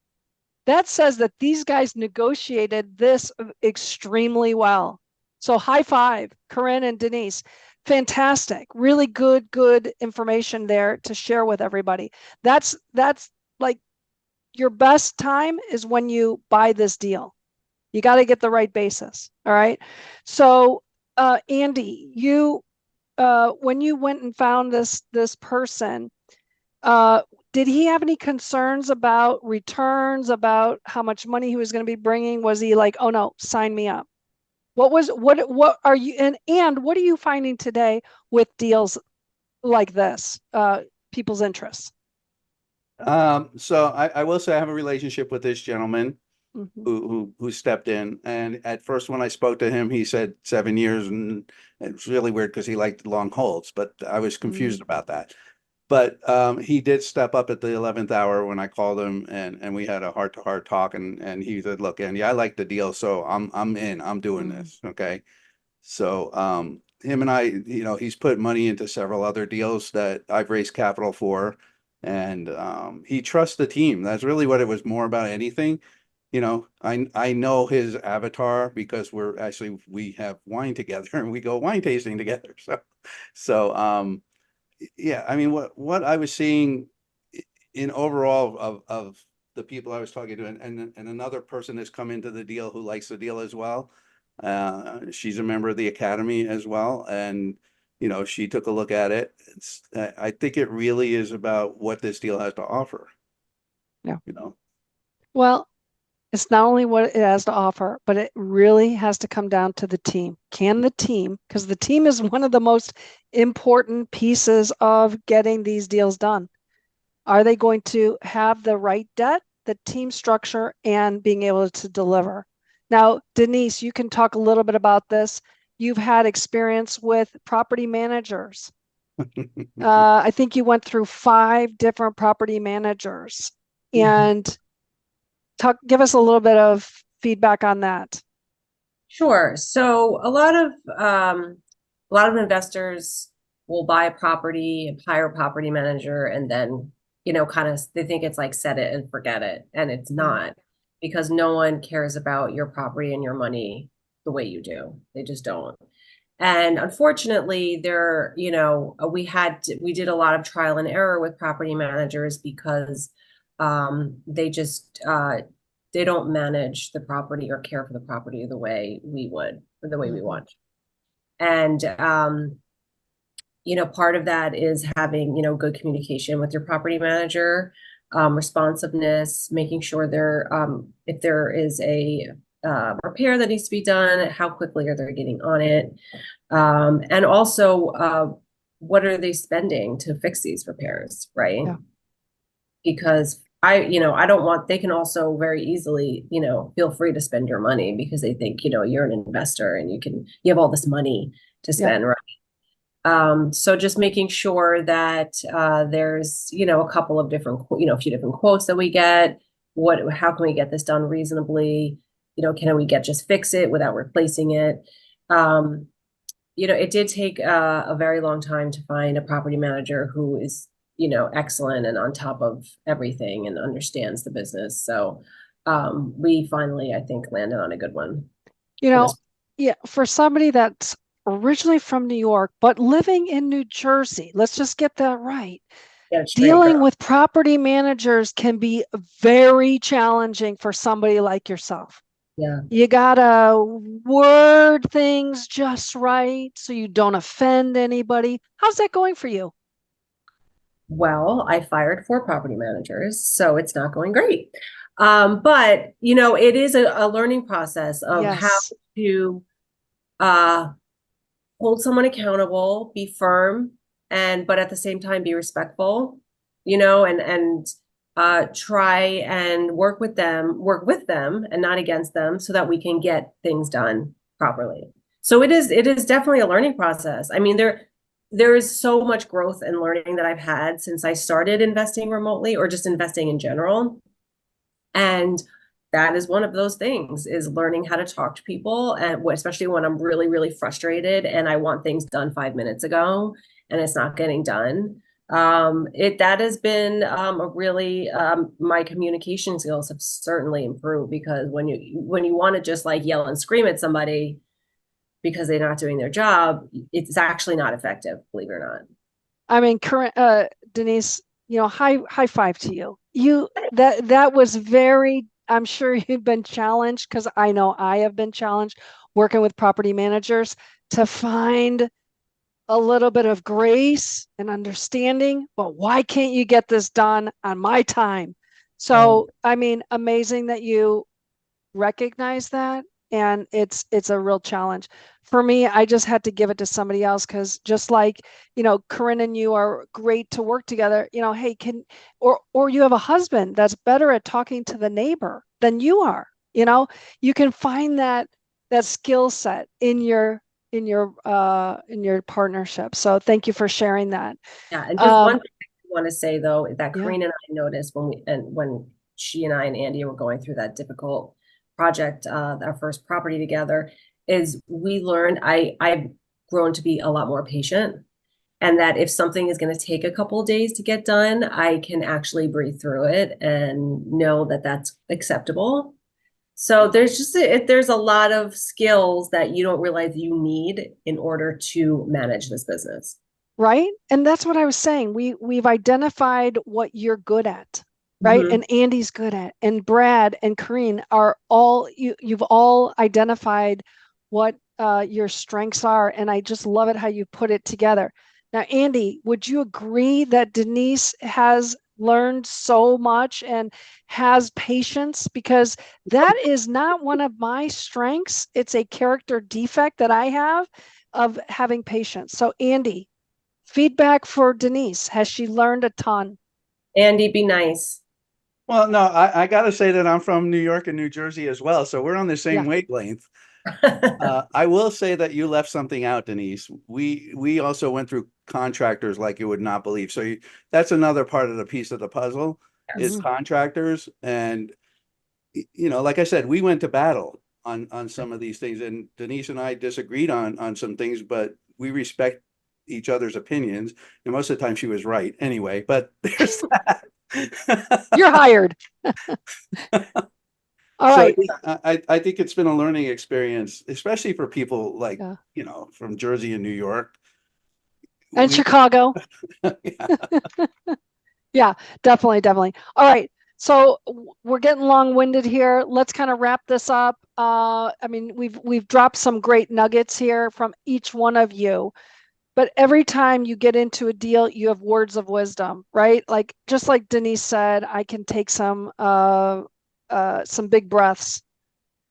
that says that these guys negotiated this extremely well. So high five, Karin and Denise. Fantastic. Really good information there to share with everybody. That's like your best time is when you buy this deal. You got to get the right basis. All right. So, Andy, you, when you went and found this person, did he have any concerns about returns, about how much money he was going to be bringing? Was he like, oh no, sign me up? What are you, and what are you finding today with deals like this, people's interests? So I will say I have a relationship with this gentleman who stepped in, and at first when I spoke to him, he said 7 years, and it's really weird because he liked long holds, but I was confused about that. But he did step up at the 11th hour when I called him, and we had a heart-to-heart talk, and he said, "Look, Andy, I like the deal, so I'm in. I'm doing this." Okay. So him and I, he's put money into several other deals that I've raised capital for, and he trusts the team. That's really what it was more about anything. I know his avatar because we have wine together and we go wine tasting together. So yeah, I mean, what I was seeing in overall of the people I was talking to, and another person has come into the deal who likes the deal as well. She's a member of the academy as well, and she took a look at it. I think it really is about what this deal has to offer. Yeah. Well, it's not only what it has to offer, but it really has to come down to the team. Can the team, because the team is one of the most important pieces of getting these deals done. Are they going to have the right debt, the team structure, and being able to deliver? Now, Denise, you can talk a little bit about this. You've had experience with property managers. I think you went through 5 different property managers, and give us a little bit of feedback on that. Sure. So a lot of investors will buy a property, hire a property manager, and then, they think it's like set it and forget it. And it's not, because no one cares about your property and your money the way you do. They just don't. And unfortunately, we did a lot of trial and error with property managers because they don't manage the property or care for the property the way we would, or the way we want. And, part of that is having, good communication with your property manager, responsiveness, making sure if there is a repair that needs to be done, how quickly are they getting on it? And also, what are they spending to fix these repairs, right? Yeah. Because they can also very easily, feel free to spend your money because they think, you're an investor and you have all this money to spend, right? So just making sure that there's, a couple of different, a few different quotes that we get. How can we get this done reasonably? Can we just fix it without replacing it? It did take a very long time to find a property manager who is excellent and on top of everything and understands the business. So we finally, I think, landed on a good one. For somebody that's originally from New York, but living in New Jersey, let's just get that right. Yeah, dealing with property managers can be very challenging for somebody like yourself. Yeah. You gotta word things just right so you don't offend anybody. How's that going for you? Well, I fired 4 property managers, so it's not going great. But it is a learning process of how to hold someone accountable, be firm, but at the same time be respectful, and try and work with them and not against them so that we can get things done properly. So it is definitely a learning process. I mean, there is so much growth and learning that I've had since I started investing remotely or just investing in general. And that is one of those things, is learning how to talk to people, and especially when I'm really, really frustrated and I want things done 5 minutes ago and it's not getting done. That has been a really my communication skills have certainly improved, because when you want to just like yell and scream at somebody because they're not doing their job, it's actually not effective, believe it or not. I mean, Denise, high five to you. That was very, I'm sure you've been challenged, because I know I have been challenged working with property managers to find a little bit of grace and understanding, but why can't you get this done on my time? So, I mean, amazing that you recognize that, and it's a real challenge. For me, I just had to give it to somebody else, because just like, Karin and you are great to work together, hey, or you have a husband that's better at talking to the neighbor than you are, you can find that skill set in your partnership. So thank you for sharing that. Yeah, and just one thing I want to say though, that Karin and I noticed when she and I and Andy were going through that difficult project, our first property together, is we learned I've grown to be a lot more patient, and that if something is going to take a couple of days to get done, I can actually breathe through it and know that that's acceptable. So there's a lot of skills that you don't realize you need in order to manage this business. Right. And that's what I was saying. We've identified what you're good at, right? Mm-hmm. And Andy's good at, and Brad and Karin are all, you've all identified what your strengths are. And I just love it how you put it together. Now, Andy, would you agree that Denise has learned so much and has patience? Because that is not one of my strengths. It's a character defect that I have, of having patience. So, Andy, feedback for Denise. Has she learned a ton? Andy, be nice. Well, no, I got to say that I'm from New York and New Jersey as well, so we're on the same wavelength. I will say that you left something out, Denise. We also went through contractors like you would not believe. So that's another part of the piece of the puzzle, is contractors. And, like I said, we went to battle on some of these things, and Denise and I disagreed on some things, but we respect each other's opinions. And most of the time she was right anyway, but there's that. You're hired. All right. I think it's been a learning experience, especially for people like, from Jersey and New York. And Chicago. Yeah, definitely. All right. So we're getting long-winded here. Let's kind of wrap this up. I mean, we've dropped some great nuggets here from each one of you. But every time you get into a deal, you have words of wisdom, right? Like, just like Denise said, I can take some big breaths.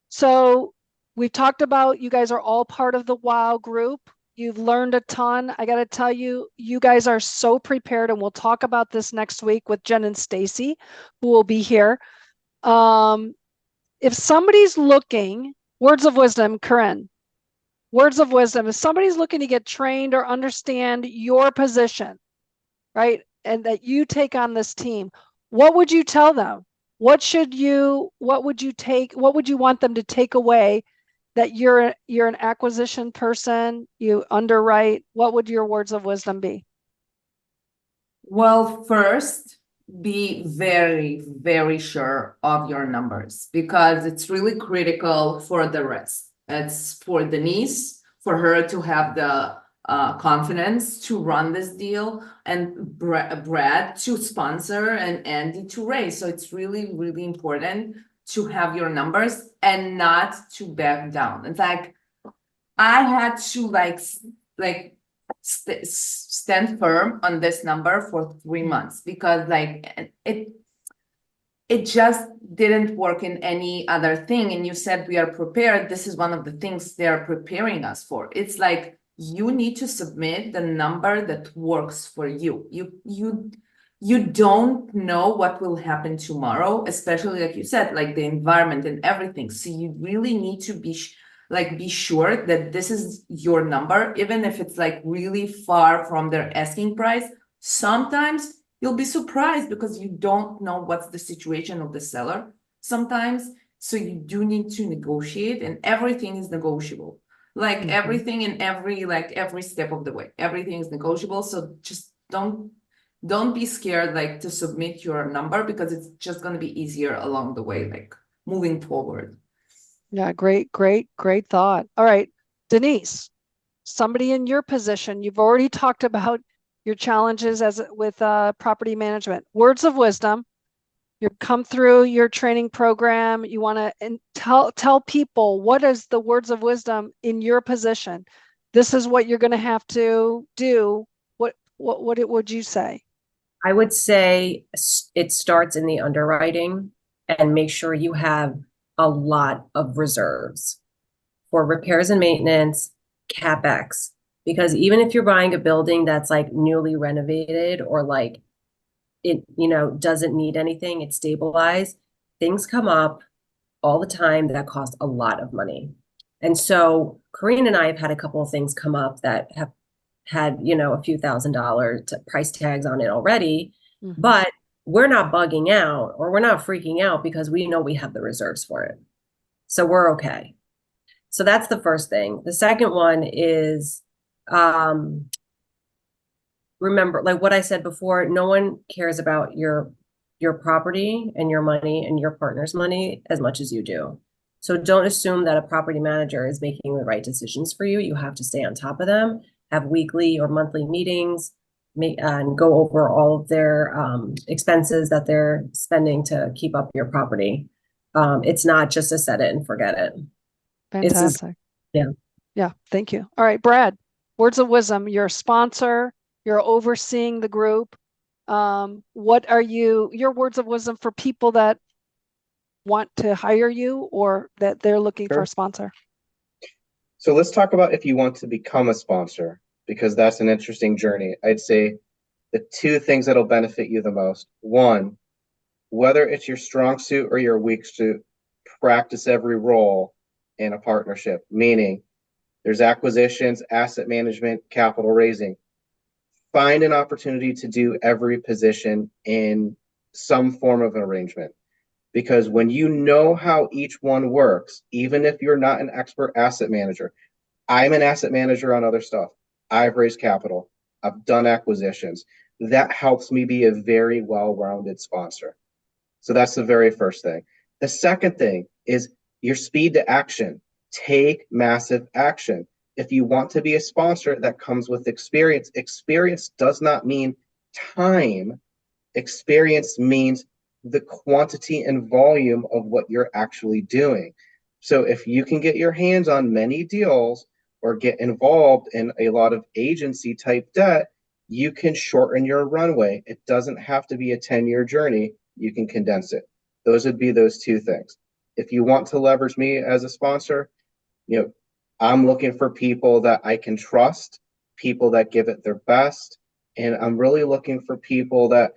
So we've talked about, you guys are all part of the WOW group. You've learned a ton. I got to tell you, you guys are so prepared, and we'll talk about this next week with Jen and Stacy, who will be here. If somebody's looking, words of wisdom, Karin, words of wisdom, if somebody's looking to get trained or understand your position, right, and that you take on this team, what would you tell them? What would you want them to take away, that you're an acquisition person, you underwrite? What would your words of wisdom be? Well, first, be very, very sure of your numbers, because it's really critical for the rest. It's for Denise, for her to have the confidence to run this deal, and Brad to sponsor, and Andy to raise. So it's really, really important to have your numbers and not to back down. In fact, I had to stand firm on this number for 3 months, because it just didn't work in any other thing. And you said we are prepared. This is one of the things they are preparing us for. It's like, you need to submit the number that works for you. You don't know what will happen tomorrow, especially like you said, like the environment and everything. So you really need to be sure that this is your number, even if it's like really far from their asking price. Sometimes you'll be surprised, because you don't know what's the situation of the seller sometimes. So you do need to negotiate, and everything is negotiable. Like everything in every step of the way, everything is negotiable. So just don't don't be scared like to submit your number, because it's just going to be easier along the way, like moving forward. Yeah, great thought. All right, Denise, somebody in your position, you've already talked about your challenges with property management. Words of wisdom. You come through your training program. You want to tell people, what is the words of wisdom in your position? This is what you're going to have to do. What would you say? I would say it starts in the underwriting, and make sure you have a lot of reserves for repairs and maintenance, CapEx. Because even if you're buying a building that's like newly renovated, or like it, doesn't need anything, it's stabilized, things come up all the time that cost a lot of money. And so Karin and I have had a couple of things come up that have had, a few $1,000s price tags on it already, but we're not bugging out, or we're not freaking out, because we know we have the reserves for it. So we're okay. So that's the first thing. The second one is, remember, like what I said before, no one cares about your property and your money and your partner's money as much as you do. So don't assume that a property manager is making the right decisions for you. You have to stay on top of them, have weekly or monthly meetings, and go over all of their expenses that they're spending to keep up your property. It's not just a set it and forget it. Fantastic. Yeah. Thank you. All right, Brad, words of wisdom. You're a sponsor. You're overseeing the group. What are your words of wisdom for people that want to hire you, or that they're looking for a sponsor? So let's talk about if you want to become a sponsor, because that's an interesting journey. I'd say the two things that'll benefit you the most. One, whether it's your strong suit or your weak suit, practice every role in a partnership, meaning there's acquisitions, asset management, capital raising. Find an opportunity to do every position in some form of an arrangement. Because when you know how each one works, even if you're not an expert asset manager, I'm an asset manager on other stuff. I've raised capital. I've done acquisitions. That helps me be a very well-rounded sponsor. So that's the very first thing. The second thing is your speed to action. Take massive action. If you want to be a sponsor, that comes with experience. Experience does not mean time. Experience means the quantity and volume of what you're actually doing. So if you can get your hands on many deals or get involved in a lot of agency type debt, you can shorten your runway. It doesn't have to be a 10-year journey. You can condense it. Those would be those two things. If you want to leverage me as a sponsor, I'm looking for people that I can trust, people that give it their best. And I'm really looking for people that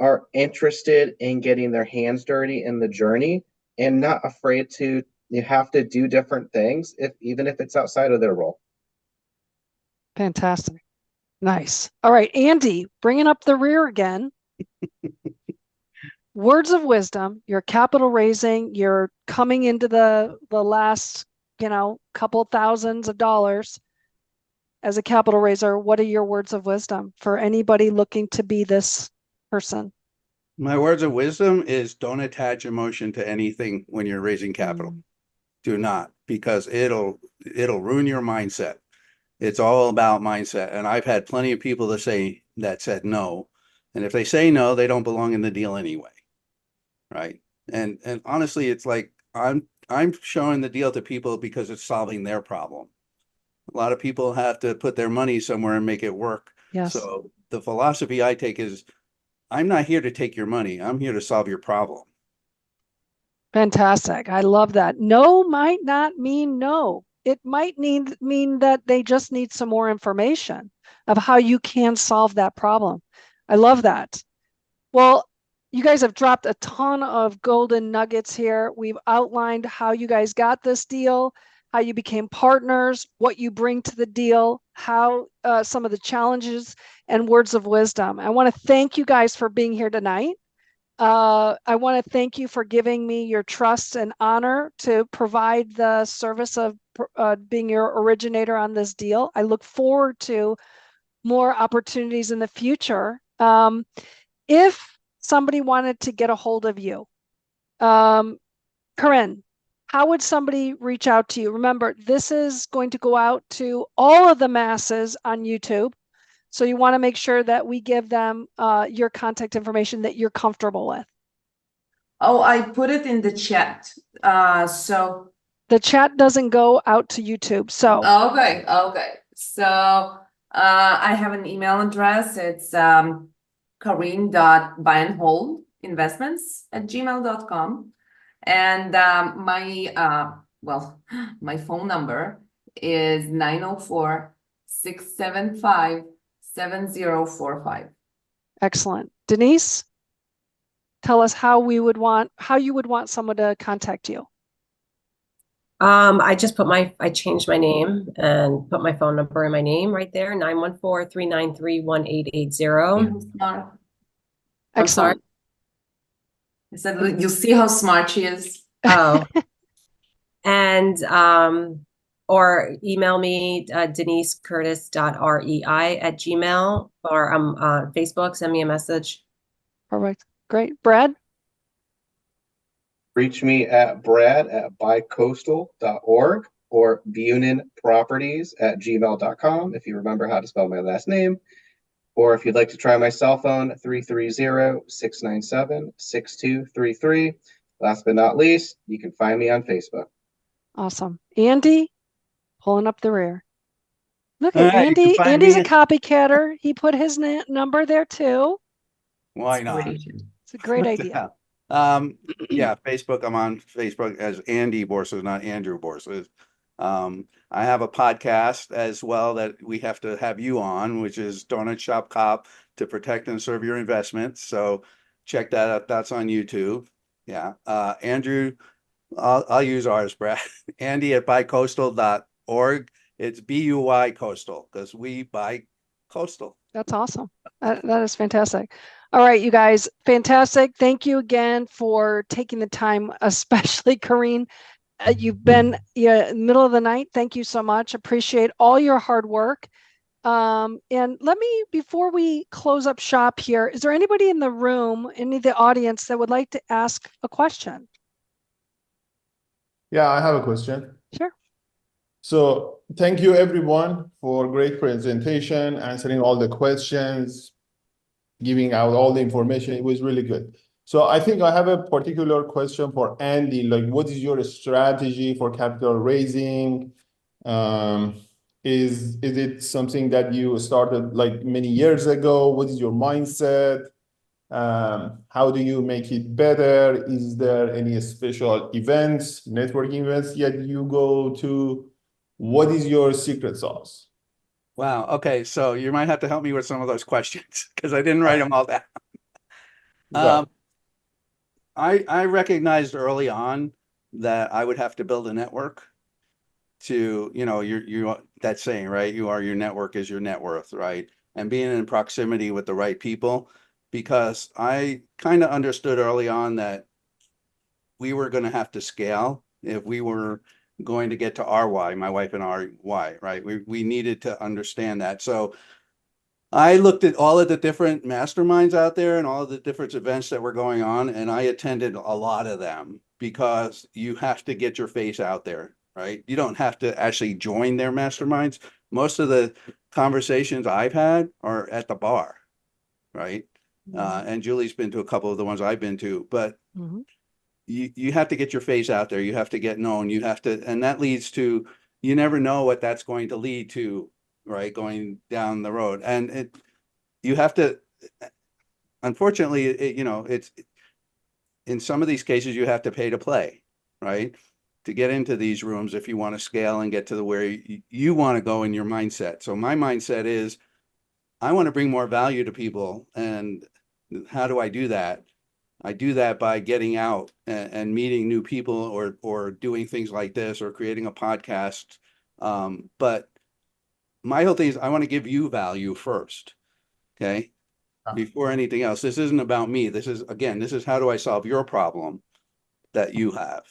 are interested in getting their hands dirty in the journey and not afraid to have to do different things, even if it's outside of their role. Fantastic. Nice. All right, Andy, bringing up the rear again. Words of wisdom. You're capital raising. You're coming into the last, couple thousands of dollars as a capital raiser. What are your words of wisdom for anybody looking to be this person? My words of wisdom is don't attach emotion to anything when you're raising capital. Do not, because it'll ruin your mindset. It's all about mindset. And I've had plenty of people that said no. And if they say no, they don't belong in the deal anyway. Right. And honestly, it's like I'm showing the deal to people because it's solving their problem. A lot of people have to put their money somewhere and make it work. Yes. So the philosophy I take is I'm not here to take your money. I'm here to solve your problem. Fantastic. I love that. No might not mean no. It might mean that they just need some more information of how you can solve that problem. I love that. Well, you guys have dropped a ton of golden nuggets here. We've outlined how you guys got this deal, how you became partners, what you bring to the deal, how some of the challenges and words of wisdom. I want to thank you guys for being here tonight. I want to thank you for giving me your trust and honor to provide the service of being your originator on this deal. I look forward to more opportunities in the future If somebody wanted to get a hold of you, Karin, how would somebody reach out to you? Remember, this is going to go out to all of the masses on YouTube. So you want to make sure that we give them your contact information that you're comfortable with. Oh, I put it in the chat. So the chat doesn't go out to YouTube. So okay. So I have an email address. It's karin.buyandholdinvestments@gmail.com. And my phone number is 904-675-7045. Excellent. Denise, tell us how you would want someone to contact you. I changed my name and put my phone number in my name right there, 914-393-1880. I'm sorry. I said, you see how smart she is. Oh, and or email me denisecurtis.rei@gmail, or I'm on Facebook. Send me a message. Perfect. Great. Brad? Reach me at brad@bicoastal.org or buninproperties@gmail.com if you remember how to spell my last name. Or if you'd like to try my cell phone, 330-697-6233. Last but not least, you can find me on Facebook. Awesome. Andy, pulling up the rear. Look at Right, Andy. Andy's a copycatter. He put his number there too. Why not? It's a great idea. Yeah, Facebook. I'm on Facebook as Andy Borses, not Andrew Borses. I have a podcast as well that we have to have you on, which is Donut Shop Cop to protect and serve your investments. So check that out. That's on YouTube. Yeah. Andrew, I'll use ours, Brad. Andy at buycoastal.org. It's BUY Coastal because we buy coastal. That's awesome. That is fantastic. All right, you guys, fantastic. Thank you again for taking the time, especially Karin. You've been in the middle of the night. Thank you so much. Appreciate all your hard work. And let me, before we close up shop here, is there anybody in the room, any of the audience that would like to ask a question? Yeah, I have a question. Sure. So thank you everyone for great presentation, answering all the questions, giving out all the information. It was really good. So I think I have a particular question for Andy, like what is your strategy for capital raising? Is it something that you started like many years ago? What is your mindset? How do you make it better? Is there any special events, networking events that you go to? What is your secret sauce? Wow. Okay. So you might have to help me with some of those questions because I didn't write them all down. I recognized early on that I would have to build a network to, you that saying, right? You are your network is your net worth, right? And being in proximity with the right people, because I kind of understood early on that we were going to have to scale if we were going to get to RY, my wife and RY, right? We needed to understand that. So I looked at all of the different masterminds out there and all of the different events that were going on, and I attended a lot of them because you have to get your face out there, right? You don't have to actually join their masterminds. Most of the conversations I've had are at the bar, right? And Julie's been to a couple of the ones I've been to, but you have to get your face out there. You have to get known. You have to, and that leads to, you never know what that's going to lead to, right? Going down the road. And you have to, unfortunately, it's in some of these cases, you have to pay to play, right? To get into these rooms if you want to scale and get to the where you want to go in your mindset. So my mindset is, I want to bring more value to people. And how do I do that? I do that by getting out and meeting new people or doing things like this or creating a podcast. But my whole thing is I want to give you value first, okay? Before anything else. This isn't about me. This is how do I solve your problem that you have?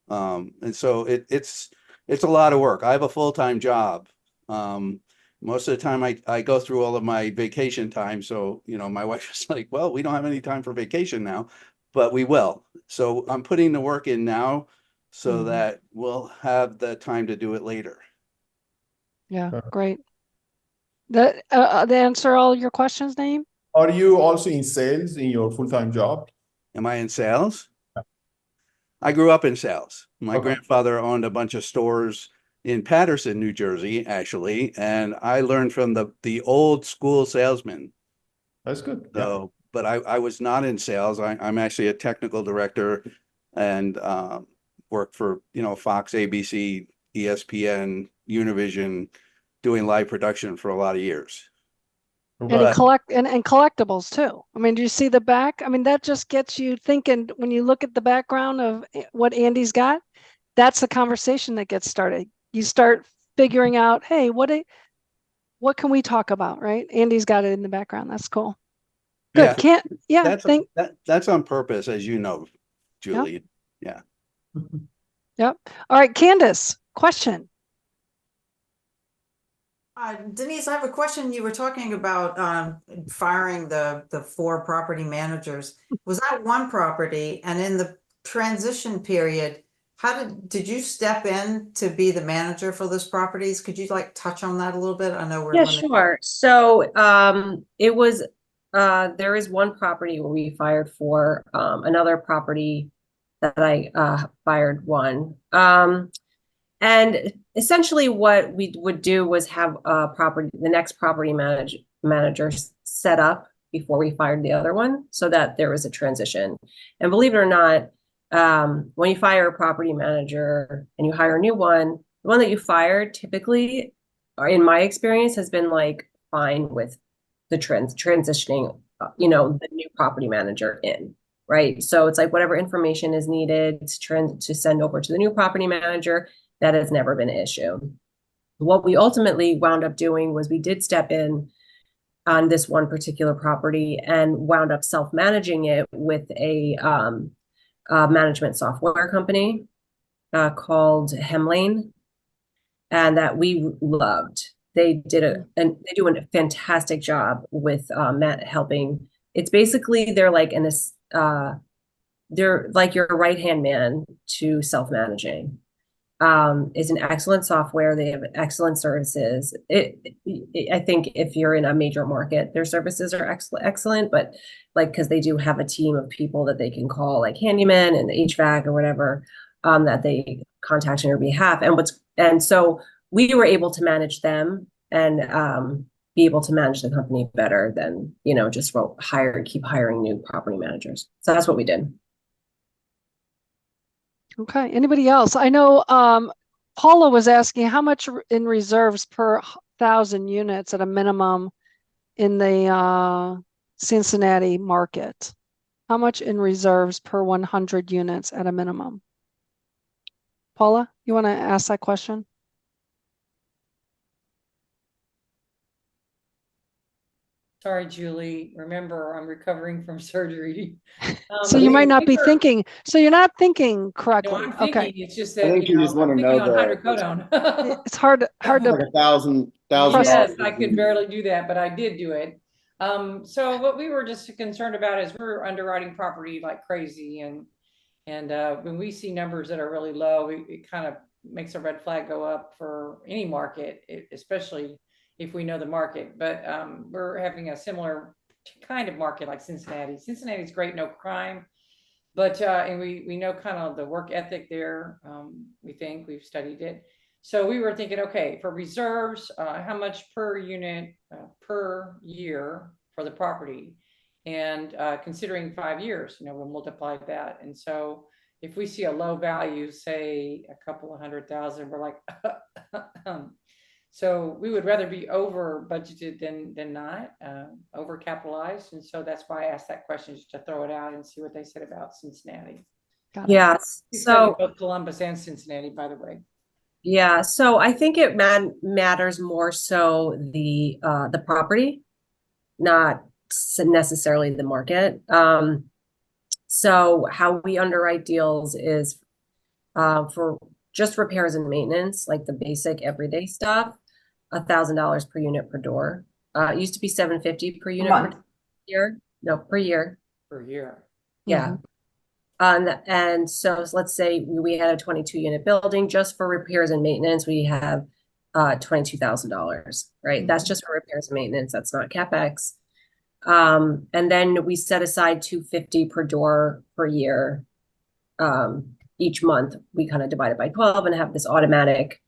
And so it's a lot of work. I have a full-time job. Most of the time I go through all of my vacation time. So, my wife is like, well, we don't have any time for vacation now, but we will. So I'm putting the work in now so that we'll have the time to do it later. Yeah, great. That answer all your questions, Naeem? Are you also in sales in your full-time job? Am I in sales? I grew up in sales. My Okay. grandfather owned a bunch of stores in Paterson, New Jersey, actually, and I learned from the old school salesman. That's good. So, but I was not in sales. I'm actually a technical director and work for, Fox, ABC, ESPN, Univision, doing live production for a lot of years. And But and collectibles too. I mean, do you see the back? I mean, that just gets you thinking when you look at the background of what Andy's got, that's the conversation that gets started. You start figuring out, hey, what can we talk about, right? Andy's got it in the background. That's cool. Good. Yeah, that's on purpose, as you know, Julie. Yeah. Yep. All right, Candace, question. Denise, I have a question. You were talking about firing the 4 property managers. Was that one property? And in the transition period, did you step in to be the manager for those properties? Could you touch on that a little bit? I know we're limited. Sure. So it was there is one property where we fired 4, another property that I fired 1. And essentially what we would do was have the next property manager set up before we fired the other one so that there was a transition. And believe it or not, when you fire a property manager and you hire a new one, the one that you fired typically, in my experience, has been fine with the transitioning, the new property manager in. Right. So it's whatever information is needed to send over to the new property manager, that has never been an issue. What we ultimately wound up doing was we did step in on this one particular property and wound up self-managing it with a management software company called Hemlane, and that we loved. They do a fantastic job with helping. It's basically they're like your right-hand man to self-managing. Is an excellent software. They have excellent services. I think if you're in a major market, their services are excellent, but because they do have a team of people that they can call, like handyman and HVAC or whatever, that they contact on your behalf. And so we were able to manage them and be able to manage the company better than, just keep hiring new property managers. So that's what we did. Okay. Anybody else? I know Paula was asking how much in reserves per 1,000 units at a minimum in the Cincinnati market. How much in reserves per 100 units at a minimum? Paula, you want to ask that question? Sorry, Julie. Remember, I'm recovering from surgery. So you might not be thinking. So you're not thinking correctly. No, I'm thinking. Okay. It's just that I think you just want to know hydrocodone. It's hard to like 1,000. Yes, I could barely do that, but I did do it. So what we were just concerned about is we're underwriting property like crazy, and when we see numbers that are really low, it kind of makes a red flag go up for any market, especially if we know the market. But we're having a similar kind of market like Cincinnati. Cincinnati's great, no crime, but and we know kind of the work ethic there. We think we've studied it. So we were thinking, okay, for reserves, how much per unit per year for the property, and considering 5 years, we'll multiply that. And so if we see a low value, say a couple of $100,000, we're like, so we would rather be over budgeted than not, over capitalized. And so that's why I asked that question, just to throw it out and see what they said about Cincinnati. Yes. So both Columbus and Cincinnati, by the way. Yeah. So I think it matters more so the property, not necessarily the market. So how we underwrite deals is for just repairs and maintenance, like the basic everyday stuff. $1,000 per unit per door. It used to be $750 per unit month. per year. No, per year. Per year. Yeah. And so let's say we had a 22 unit building. Just for repairs and maintenance, we have $22,000, right? That's just for repairs and maintenance. That's not CapEx. And then we set aside $250 per door per year. Each month we kind of divide it by 12 and have this automatic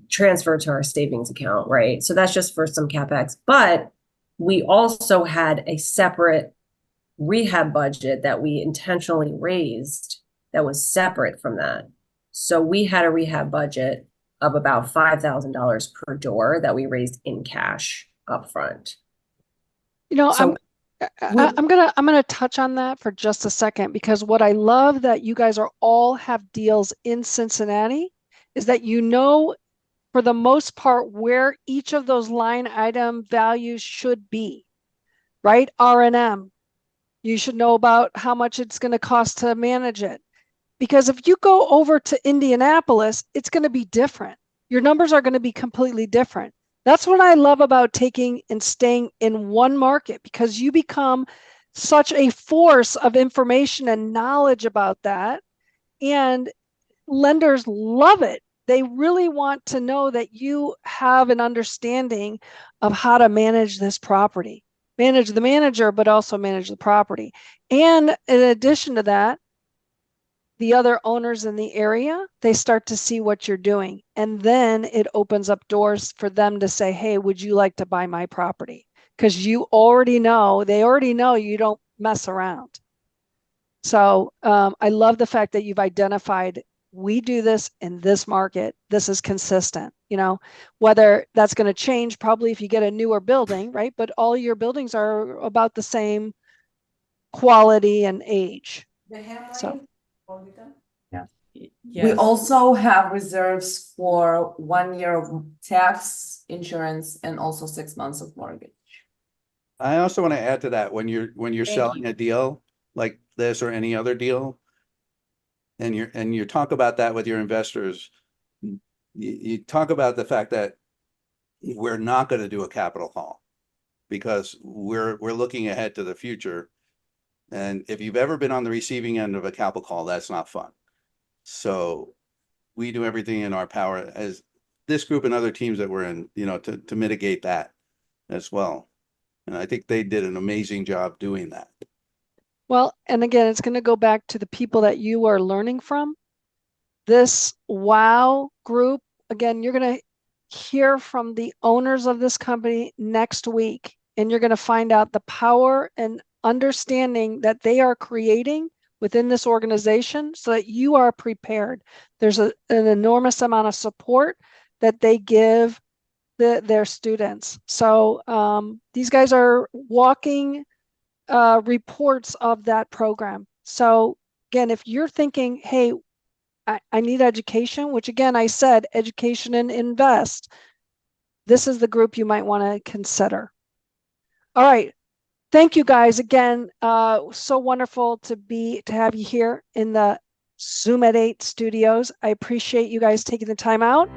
transfer to our savings account, right? So that's just for some CapEx. But we also had a separate rehab budget that we intentionally raised that was separate from that. So we had a rehab budget of about $5,000 per door that we raised in cash upfront. You know, So I'm gonna touch on that for just a second, because what I love that you guys all have deals in Cincinnati is that you know for the most part where each of those line item values should be, right? R&M, you should know about how much it's going to cost to manage it. Because if you go over to Indianapolis, it's going to be different. Your numbers are going to be completely different. That's what I love about taking and staying in one market, because you become such a force of information and knowledge about that. And lenders love it. They really want to know that you have an understanding of how to manage this property, manage the manager, but also manage the property. And in addition to that, the other owners in the area, they start to see what you're doing. And then it opens up doors for them to say, hey, would you like to buy my property? Because they already know you don't mess around. So I love the fact that you've identified, we do this in this market. This is consistent, you know, whether that's going to change probably if you get a newer building, right? But all your buildings are about the same quality and age. So. Yeah. Yes. We also have reserves for 1 year of tax insurance and also 6 months of mortgage. I also want to add to that, when you're selling a deal like this or any other deal, and you talk about that with your investors, you talk about the fact that we're not going to do a capital call because we're looking ahead to the future. And if you've ever been on the receiving end of a capital call, that's not fun. So we do everything in our power as this group and other teams that we're in, you know, to mitigate that as well. And I think they did an amazing job doing that. Well, and again, it's going to go back to the people that you are learning from. This WOW group, again, you're going to hear from the owners of this company next week, and you're going to find out the power and understanding that they are creating within this organization so that you are prepared. There's an enormous amount of support that they give their students. So these guys are walking reports of that program. So again, if you're thinking, hey, I need education, which again, I said education and invest, this is the group you might want to consider. All right. Thank you guys again. So wonderful to have you here in the Zoom at 8 studios. I appreciate you guys taking the time out.